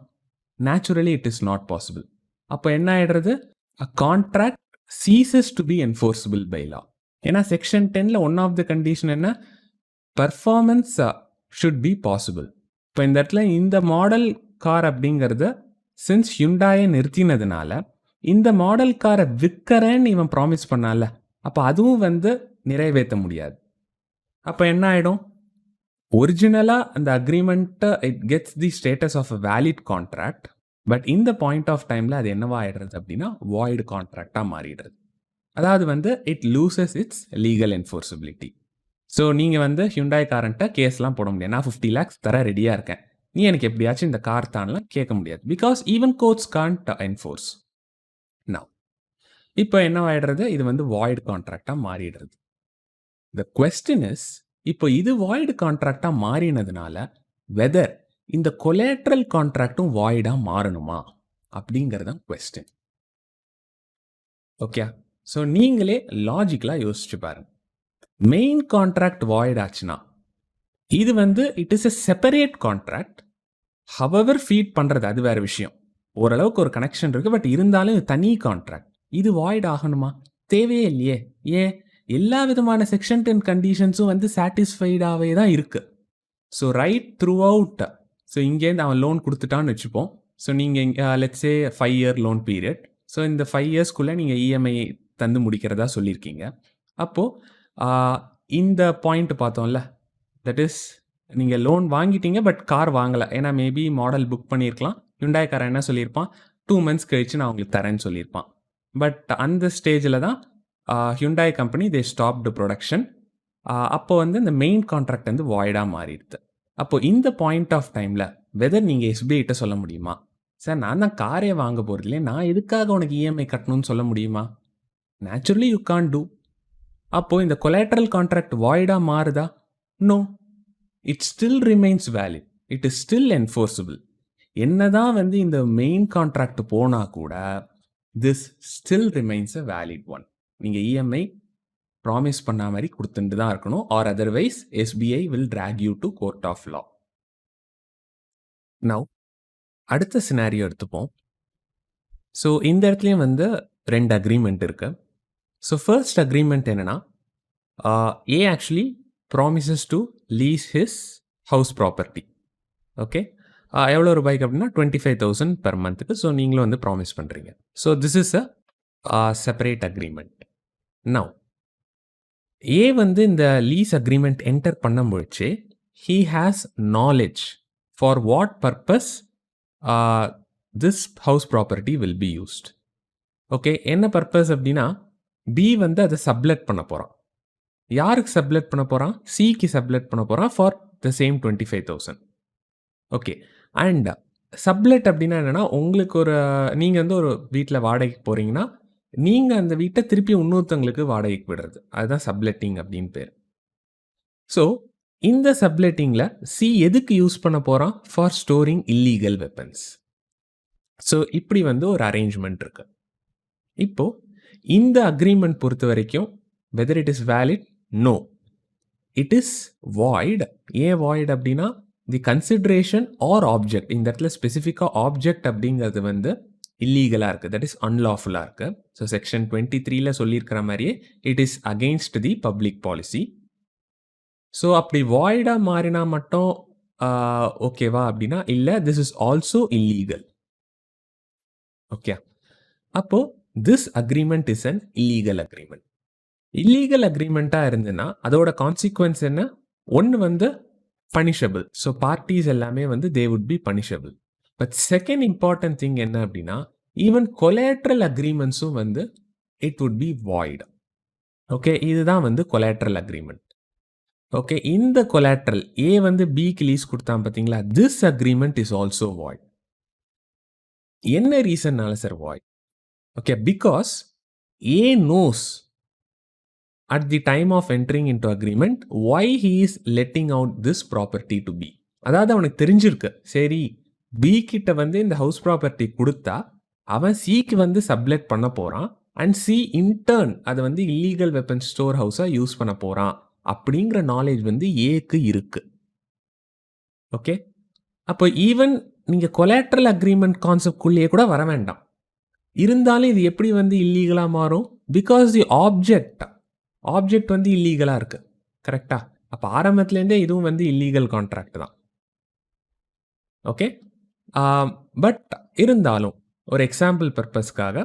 Naturally it is not possible. அப்போ என்ன ஆகிடுறது, a contract ceases to be enforceable by law. ஏன்னா செக்ஷன் 10ல் ஒன் ஆஃப் த கண்டிஷன் என்ன, பர்ஃபார்மன்ஸ் ஷுட் பி பாசிபிள். இப்போ இந்த இடத்துல இந்த மாடல் கார் அப்படிங்கிறது சின்ஸ் ஹிண்டாயை நிறுத்தினதுனால இந்த மாடல் காரை விற்கிறேன்னு இவன் ப்ராமிஸ் பண்ணால, அப்போ அதுவும் வந்து நிறைவேற்ற முடியாது. அப்போ என்ன ஆகிடும், ஒரிஜினலாக அந்த அக்ரிமெண்ட்டை it gets the status of a valid contract, but இந்த பாயிண்ட் ஆஃப் டைமில் அது என்னவா ஆகிடுறது அப்படின்னா வாய்டு கான்ட்ராக்டாக மாறிடுறது. அதாவது வந்து it loses its legal enforceability. So நீங்கள் வந்து ஹிண்டாய் காரன்ட்ட கேஸ்லாம் போட முடியாது, நான் 50 lakhs தர ரெடியாக இருக்கேன், நீ எனக்கு எப்படியாச்சும் இந்த கார் தான்லாம் கேட்க முடியாது. Because even courts can't enforce. Now இப்போ என்ன ஆகிடுறது, இது வந்து வாய்டு கான்ட்ராக்டாக மாறிடுறது. த கொஸ்டின் இஸ், இப்போ இது வாய்டு கான்ட்ராக்டாக மாறினதுனால வெதர் இந்த கொலாட்ரல் கான்ட்ராக்டும் வாய்டாக மாறணுமா அப்படிங்கிறது தான் கொஸ்டின். ஓகே, ஸோ நீங்களே லாஜிக்கலாக யோசிச்சு பாருங்க. மெயின் கான்ட்ராக்ட் வாய்ட் ஆச்சுன்னா இது வந்து it is a separate contract. However feed பண்ணுறது அது வேறு விஷயம், ஓரளவுக்கு ஒரு கனெக்ஷன் இருக்குது, பட் இருந்தாலும் இது தனி கான்ட்ராக்ட், இது வாய்ட் ஆகணுமா? தேவையே இல்லையே. ஏன்? எல்லா விதமான செக்ஷன் 10 கண்டிஷன்ஸும் வந்து சாட்டிஸ்ஃபைடாவே தான் இருக்கு. So right through out. So இங்கேருந்து அவன் லோன் குடுத்துட்டான்னு வச்சுப்போம். ஸோ நீங்க let's say 5 year loan period. So இந்த 5 இயர்ஸ்க்குள்ள நீங்க இஎம்ஐ தந்து முடிக்கிறதா சொல்லியிருக்கீங்க. அப்போ ஆ இந்த பாயிண்ட் பார்த்தோம்ல. தட் இஸ் நீங்க லோன் வாங்கிட்டீங்க பட் கார் வாங்கல. ஏன்னா மேபி மாடல் புக் பண்ணியிருக்கலாம். ஹுண்டாய்காரன் என்ன சொல்லியிருப்பான், 2 மந்த்ஸ் கழிச்சு நான் உங்களுக்கு தரேன்னு சொல்லியிருப்பான். பட் அந்த ஸ்டேஜில் தான் ஹுண்டாய் கம்பெனி தே ஸ்டாப்டு ப்ரொடக்ஷன். அப்போ வந்து இந்த மெயின் கான்ட்ராக்ட் வந்து வாய்டா மாறிடுது. அப்போ இந்த பாயிண்ட் ஆஃப் டைமில் வெதர் நீங்கள் எஸ்பிஐட்ட சொல்ல முடியுமா, சார் நான் தான் காரே வாங்க போகிறது இல்லையே, நான் எதுக்காக உனக்கு இஎம்ஐ கட்டணும்னு சொல்ல முடியுமா? Naturally you can't do. அப்போது இந்த கொலாட்ரல் கான்ட்ராக்ட் வாய்டா மாறுதா? No, it still remains valid, it is still enforceable. என்னதான் வந்து இந்த மெயின் கான்ட்ராக்ட் போனால் கூட this still remains a valid one. நீங்கள் இஎம்ஐ ப்ராமிஸ் பண்ண மாதிரி கொடுத்துட்டு தான் இருக்கணும். Or otherwise SBI will drag you to court of law. Now அடுத்த சினாரியோ எடுத்துப்போம். ஸோ இந்த இடத்துலையும் வந்து 2 அக்ரிமெண்ட் இருக்கு. ஸோ ஃபர்ஸ்ட் அக்ரிமெண்ட் என்னன்னா, A actually promises to lease his house property. Okay, எவ்வளோ ரூபாய்க்கு அப்படின்னா 25,000 பெர் மந்த்துக்கு. ஸோ நீங்களும் வந்து ப்ராமிஸ் பண்ணுறீங்க. So this is a separate agreement. Now A வந்து இந்த லீஸ் அக்ரிமெண்ட் என்டர் பண்ண முடிச்சு, he has knowledge for what purpose this house property will be used. Okay, என்ன பர்பஸ் அப்படின்னா, பி வந்து அதை சப்லெட் பண்ண போகிறான். யாருக்கு சப்லெட் பண்ண போகிறான்? சிக்கு சப்லெட் பண்ண போகிறான் for the same 25,000. Okay, and sublet அப்படின்னா என்னென்னா, உங்களுக்கு நீங்கள் வந்து ஒரு வீட்டில் வாடகைக்கு போகிறீங்கன்னா, நீங்கள் அந்த வீட்டை திருப்பி இன்னொருத்தவங்களுக்கு வாடகைக்கு விடுறது, அதுதான் சப்லெட்டிங் அப்படின்னு பேர். ஸோ இந்த சப்லெட்டிங்கில் சி எதுக்கு யூஸ் பண்ண போகிறான்? For storing illegal weapons. So இப்படி வந்து ஒரு அரேஞ்ச்மெண்ட் இருக்கு. இப்போது இந்த அக்ரிமெண்ட் பொறுத்த வரைக்கும் whether it is valid? No, it is void. ஏன் வாய்ட் அப்படின்னா, தி கன்சிடரேஷன் ஆர் ஆப்ஜெக்ட், இந்த இடத்துல ஸ்பெசிஃபிக்காக ஆப்ஜெக்ட் அப்படிங்கிறது வந்து இல்லீகலாக இருக்குது, தட் இஸ் அன்லாஃபுல்லாக இருக்குது. ஸோ செக்ஷன் 23ல் சொல்லியிருக்கிற மாதிரியே it is against the public policy. So அப்படி வாய்டாக மாறினா மட்டும் ஓகேவா அப்படின்னா, இல்லை, this is also illegal. Okay, அப்போது this agreement is an illegal agreement. Illegal அக்ரிமெண்ட்டாக இருந்ததுன்னா அதோட கான்சிக்வன்ஸ் என்ன? ஒன்று வந்து பனிஷபிள். ஸோ பார்ட்டிஸ் எல்லாமே வந்து they would be punishable. But second important thing என்ன அப்படின்னா, ஈவன் கொலாட்ரல் அக்ரிமெண்ட்ஸும் வந்து it would be void. Okay, இதுதான் வந்து கொலாட்ரல் அக்ரிமெண்ட். ஓகே, இந்த கொலாட்ரல் ஏ வந்து பிக்கு லீஸ் கொடுத்தான் பார்த்தீங்களா, this agreement is also void. என்ன ரீசன்னால sir void? Okay, because A knows at the time of entering into agreement why he is letting out this property to B. அதாவது அவனுக்கு தெரிஞ்சிருக்கு, சரி பி கிட்ட வந்து இந்த ஹவுஸ் ப்ராப்பர்ட்டி கொடுத்தா அவன் சிக்கு வந்து சப்லெட் பண்ண போகிறான், அண்ட் சி இன்டர்ன் அதை வந்து இல்லீகல் வெப்பன் ஸ்டோர் ஹவுஸாக யூஸ் பண்ண போகிறான் அப்படிங்கிற நாலேஜ் வந்து ஏக்கு இருக்கு. ஓகே, அப்போ ஈவன் நீங்கள் கொலாட்ரல் அக்ரிமெண்ட் கான்செப்ட்குள்ளேயே கூட வர வேண்டாம். இருந்தாலும் இது எப்படி வந்து இல்லீகலாக மாறும்? பிகாஸ் தி ஆப்ஜெக்ட் வந்து இல்லீகலாக இருக்குது. கரெக்டாக? அப்போ ஆரம்பத்துலேருந்தே இதுவும் வந்து இல்லீகல் கான்ட்ராக்ட் தான். ஓகே, பட் இருந்தாலும் ஒரு எக்ஸாம்பிள் பர்பஸ்க்காக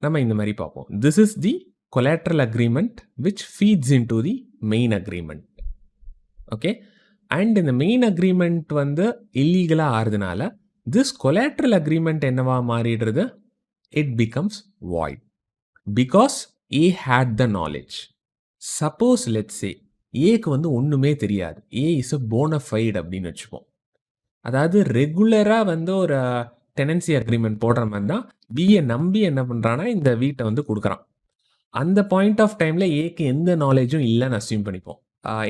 நம்ம இந்த மாதிரி பார்ப்போம். This is the collateral agreement which feeds into the main agreement. Okay, and இந்த மெயின் அக்ரிமெண்ட் வந்து இல்லீகலாக ஆறுதுனால திஸ் கொலாட்ரல் அக்ரிமெண்ட் என்னவா மாறிடுறது? It becomes void because A had the knowledge. Suppose let's say ஏக்கு வந்து ஒன்றுமே தெரியாது, ஏ இஸ் அ போனஃபைட் அப்படின்னு வச்சுப்போம். அதாவது ரெகுலராக வந்து ஒரு டெனன்சி அக்ரிமெண்ட் போடுற மாதிரி தான் பியை நம்பி என்ன பண்ணுறான்னா இந்த வீட்டை வந்து கொடுக்குறான். அந்த பாயிண்ட் ஆஃப் டைமில் ஏக்கு எந்த நாலேஜும் இல்லைன்னு அஸ்யூம் பண்ணிப்போம்.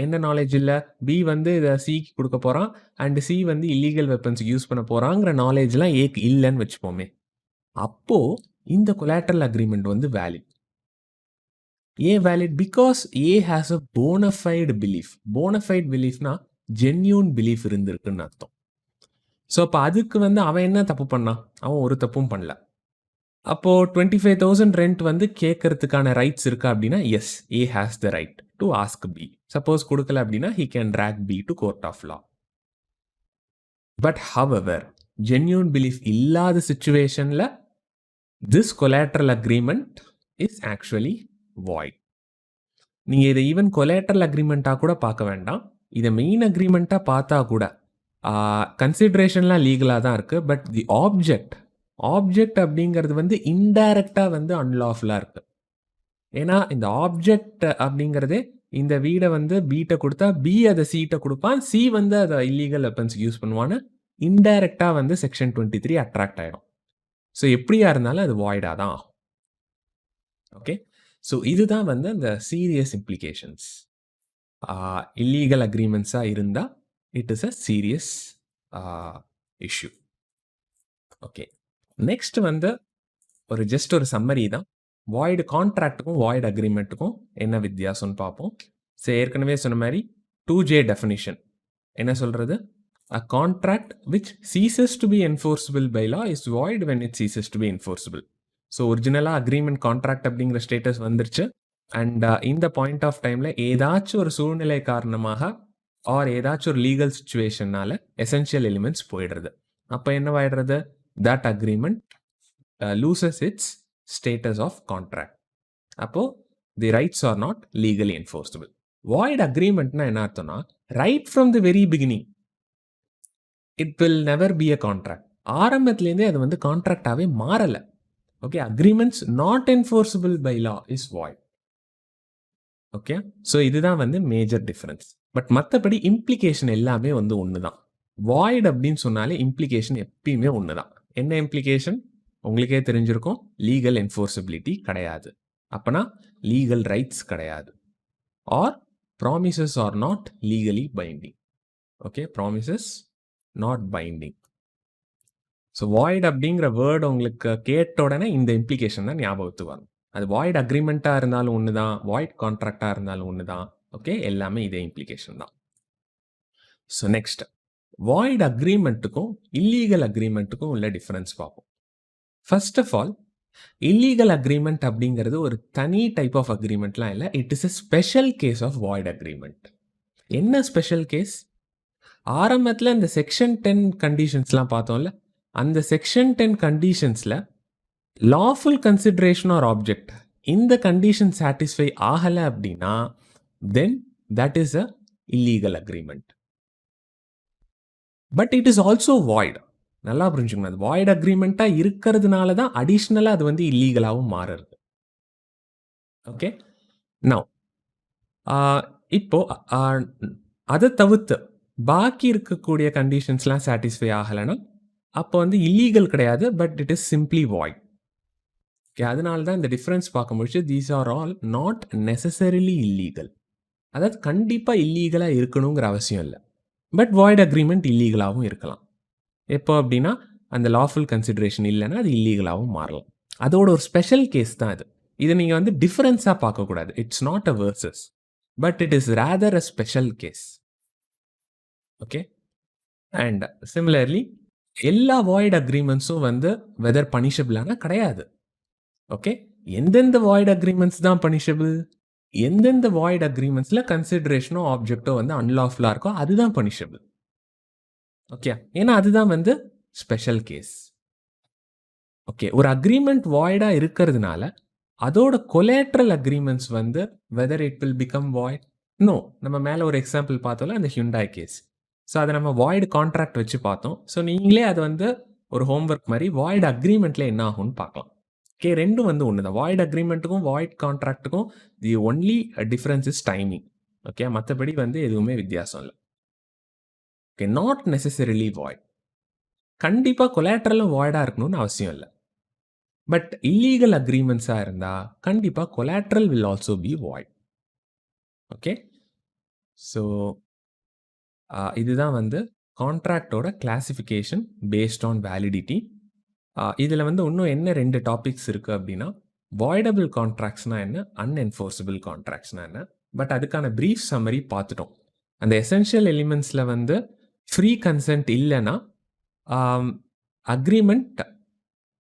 என்ன நாலேஜ் இல்லை? பி வந்து இதை சிக்கு கொடுக்க போகிறான், அண்ட் சி வந்து இல்லீகல் வெப்பன்ஸுக்கு யூஸ் பண்ண போகிறாங்கிற நாலேஜ்லாம் ஏக்கு இல்லைன்னு வச்சுப்போமே. அப்போது இந்த கொலாட்ரல் அக்ரிமெண்ட் வந்து வேலிட். ஏன் valid? Because A has a bona fide belief. Bona fide பிலீஃப்னா ஜென்யூன் பிலீஃப் இருந்திருக்குன்னு அர்த்தம். ஸோ அப்போ அதுக்கு வந்து அவன் என்ன தப்பு பண்ணான்? அவன் ஒரு தப்பும் பண்ணல. அப்போ 25,000 ரெண்ட் வந்து கேட்கறதுக்கான ரைட்ஸ் இருக்கா அப்படின்னா, yes, A has the right to ask B. Suppose குடுக்கல அப்படின்னா, he can drag B to court of law. But however, genuine belief இல்லாத சிச்சுவேஷன்ல this collateral agreement is actually void. நீங்க இதை ஈவன் கொலாட்ரல் அக்ரீமெண்ட்டா கூட பார்க்க வேண்டாம். இதை மெயின் அக்ரீமெண்ட்டா பார்த்தா கூட கன்சிடரேஷன்லாம் லீகலாக தான் இருக்கு. பட் தி ஆப்ஜெக்ட் அப்படிங்கிறது வந்து இன்டைரக்டா வந்து அன்லாஃபுல்லாக இருக்கு. ஏன்னா இந்த ஆப்ஜெக்ட் அப்படிங்கிறதே இந்த வீடை வந்து பீட்ட கொடுத்தா பி அதை சீட்டை கொடுப்பான், சி வந்து அதை இல்லீகல் வெப்பன்ஸ் யூஸ் பண்ணுவான்னு இன்டைரக்டா வந்து செக்ஷன் 23 அட்ராக்ட் ஆயிடும். ஸோ எப்படியா இருந்தாலும் அது வாய்டாக தான் ஆகும். ஓகே, ஸோ இதுதான் வந்து அந்த சீரியஸ் இம்ப்ளிகேஷன்ஸ். இல்லீகல் அக்ரிமெண்ட்ஸாக இருந்தால் it is a serious issue. Okay, next வந்து ஒரு சம்மரி தான். வாய்டு கான்ட்ராக்ட்டுக்கும் வாய்டு அக்ரிமெண்ட்டுக்கும் என்ன வித்தியாசம்னு பார்ப்போம். ஸோ ஏற்கனவே சொன்ன மாதிரி 2J டெஃபினிஷன் என்ன சொல்கிறது? A contract which ceases to be enforceable by law is void when it ceases to be enforceable. So ஒரிஜினலாக அக்ரிமெண்ட் கான்ட்ராக்ட் அப்படிங்கிற ஸ்டேட்டஸ் வந்துருச்சு. அண்ட் இந்த பாயிண்ட் ஆஃப் டைமில் ஏதாச்சும் ஒரு சூழ்நிலை காரணமாக ஆர் ஏதாச்சும் ஒரு லீகல் சுச்சுவேஷனால எசென்ஷியல் எலிமெண்ட்ஸ் போயிடுறது. அப்போ என்னவாயிடுறது? That agreement loses its status of contract. அப்போது the rights are not legally enforceable. Void அக்ரிமெண்ட்னா என்ன அர்த்தம்னா, right from the very beginning it will never be a contract. ஆரம்பத்துலேருந்தே அது வந்து கான்ட்ராக்டாகவே மாறலை. Okay, agreements not enforceable by law is void. Okay, so இதுதான் வந்து மேஜர் டிஃபரன்ஸ். பட் மற்றபடி இம்ப்ளிகேஷன் எல்லாமே வந்து ஒன்று தான். வாய்ட் அப்படின்னு சொன்னாலே இம்ப்ளிகேஷன் எப்பயுமே ஒன்று தான். என்ன இம்ப்ளிகேஷன்? உங்களுக்கே தெரிஞ்சிருக்கும், லீகல் என்ஃபோர்ஸபிலிட்டி கிடையாது. அப்போனா லீகல் ரைட்ஸ் கிடையாது. Or promises are not legally binding. Okay, promises not binding. So void அப்படிங்கிற வேர்டு உங்களுக்கு கேட்ட உடனே இந்த இம்ப்ளிகேஷன் தான் ஞாபகத்துக்கு வரும். அது வாய்ட் அக்ரிமெண்ட்டாக இருந்தாலும் ஒன்று தான், வாய்ட் கான்ட்ராக்டாக இருந்தாலும் ஒன்று தான். ஓகே, எல்லாமே இதே இம்ப்ளிகேஷன் தான். ஸோ நெக்ஸ்ட், வாய்ட் அக்ரிமெண்ட்டுக்கும் இல்லீகல் அக்ரிமெண்ட்டுக்கும் உள்ள டிஃபரன்ஸ் பார்ப்போம். First of all, illegal agreement அப்படிங்கிறது ஒரு தனி டைப் ஆஃப் அக்ரிமெண்ட்லாம் இல்லை. It is a special case of void agreement. என்ன ஸ்பெஷல் கேஸ்? ஆரம்பத்தில் இந்த செக்ஷன் 10 கண்டிஷன்ஸ்லாம் பார்த்தோம்ல, அந்த செக்ஷன் 10 கண்டிஷன்ஸில் லாஃபுல் கன்சிடரேஷன் ஆர் ஆப்ஜெக்ட் இந்த கண்டிஷன் சாட்டிஸ்ஃபை ஆகலை அப்படின்னா then that is a illegal agreement. But it is also void. நல்லா புரிஞ்சுக்கணும், அது வாய்ட் அக்ரிமெண்ட்டாக இருக்கிறதுனால தான் அடிஷ்னலாக அது வந்து இல்லீகலாகவும் மாறுறது. ஓகே, நவ் இப்போ அதை தவிர்த்து பாக்கி இருக்கக்கூடிய கண்டிஷன்ஸ்லாம் சாட்டிஸ்ஃபை ஆகலைன்னா அப்போ வந்து இல்லீகல் கிடையாது, but it is simply void. Okay, அதனால தான் இந்த டிஃப்ரென்ஸ் பார்க்கும்போது these are all not necessarily illegal. அதாவது கண்டிப்பாக இல்லீகலாக இருக்கணுங்கிற அவசியம் இல்லை. பட் வாய்ட் அக்ரிமெண்ட் இல்லீகலாகவும் இருக்கலாம். எப்போ அப்படின்னா அந்த லாஃபுல் கன்சிடரேஷன் இல்லைன்னா அது இல்லீகலாகவும் மாறலாம். அதோட ஒரு ஸ்பெஷல் கேஸ் தான் இது. இதை நீங்கள் வந்து டிஃபரன்ஸாக பார்க்கக்கூடாது. It's not a versus, but it is rather a special case. Okay, and similarly எல்லா வாய்ட் அக்ரிமெண்ட்ஸும் வந்து வெதர் பனிஷபிளானா கிடையாது. ஓகே, எந்தெந்த வாய்ட் அக்ரிமெண்ட்ஸ் தான் பனிஷபிள்? எந்தெந்த வாய்ட் அக்ரிமெண்ட்ஸில் கன்சிடரேஷனோ ஆப்ஜெக்டோ வந்து அன்லாஃபுல்லாக இருக்கோ அதுதான் பனிஷபிள். ஓகே, ஏன்னா அதுதான் வந்து ஸ்பெஷல் கேஸ். ஓகே, ஒரு அக்ரிமெண்ட் வாய்டாக இருக்கிறதுனால அதோட கொலேட்ரல் அக்ரிமெண்ட்ஸ் வந்து whether it will become void? No. நம்ம மேலே ஒரு எக்ஸாம்பிள் பார்த்தோம்ல, அந்த ஹியூண்டாய் கேஸ். ஸோ அதை நம்ம வாய்டு கான்ட்ராக்ட் வச்சு பார்த்தோம். ஸோ நீங்களே அது வந்து ஒரு ஹோம்ஒர்க் மாதிரி வாய்டு அக்ரிமெண்ட்டில் என்ன ஆகும்னு பார்க்கலாம். ஓகே, ரெண்டும் வந்து ஒன்று தான். வாய்டு அக்ரிமெண்ட்டுக்கும் வாய்ட் கான்ட்ராக்ட்டுக்கும் the only difference is timing. Okay, மற்றபடி வந்து எதுவுமே வித்தியாசம் இல்லை. Okay, not necessarily void. கண்டிப்பாக கொலேட்ரலும் வாய்டாக இருக்கணும்னு அவசியம் இல்லை. பட் இல்லீகல் அக்ரிமெண்ட்ஸாக இருந்தால் கண்டிப்பாக collateral will also be void. Okay, so இதுதான் வந்து கான்ட்ராக்டோட கிளாசிஃபிகேஷன் பேஸ்ட் ஆன் வேலிடிட்டி. இதில் வந்து இன்னும் என்ன 2 டாபிக்ஸ் இருக்குது அப்படின்னா, வாய்டபிள் கான்ட்ராக்ட்ஸ்னால் என்ன, அன்என்ஃபோர்ஸபிள் கான்ட்ராக்ட்ஸ்னால் என்ன. பட் அதுக்கான ப்ரீஃப் சம்மரி பார்த்துட்டோம். அந்த எசென்ஷியல் எலிமெண்ட்ஸில் வந்து ஃப்ரீ கன்சென்ட் இல்லைன்னா agreement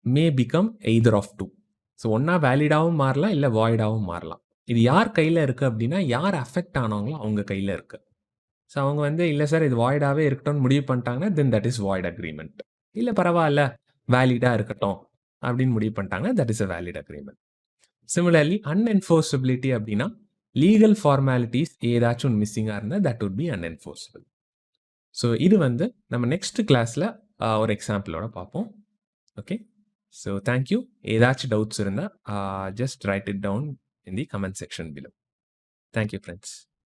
may become either of 2. So ஒண்ணா வேலிடாவும் மாறலாம், இல்ல வாய்டாவும் மாறலாம். இது யார் கையில இருக்கு அப்டின்னா, யார் அஃபெக்ட் ஆனாங்களோ அவங்க கையில இருக்கு. ஸோ அவங்க வந்து இல்ல சார் இது வாய்டாவே இருக்கட்டும்னு முடிவு பண்ணிட்டாங்கன்னா, then that is void agreement. இல்ல பரவால்ல வேலிடா இருக்கட்டும் அப்படின்னு முடிவு பண்ணிட்டாங்கன்னா, that is a valid agreement. Similarly unenforceability அப்படின்னா, லீகல் ஃபார்மாலிட்டீஸ் ஏதாச்சும் ஒண்ணு மிஸ்ஸிங்கா இருந்தா that would be unenforceable. So இது வந்து நம்ம நெக்ஸ்ட் கிளாஸ்ல ஒரு எக்ஸாம்பிளோட பார்ப்போம். ஓகே. So thank you. ஏதாச்சும் டவுட்ஸ் இருந்தா just write it down in the comment section below. Thank you friends.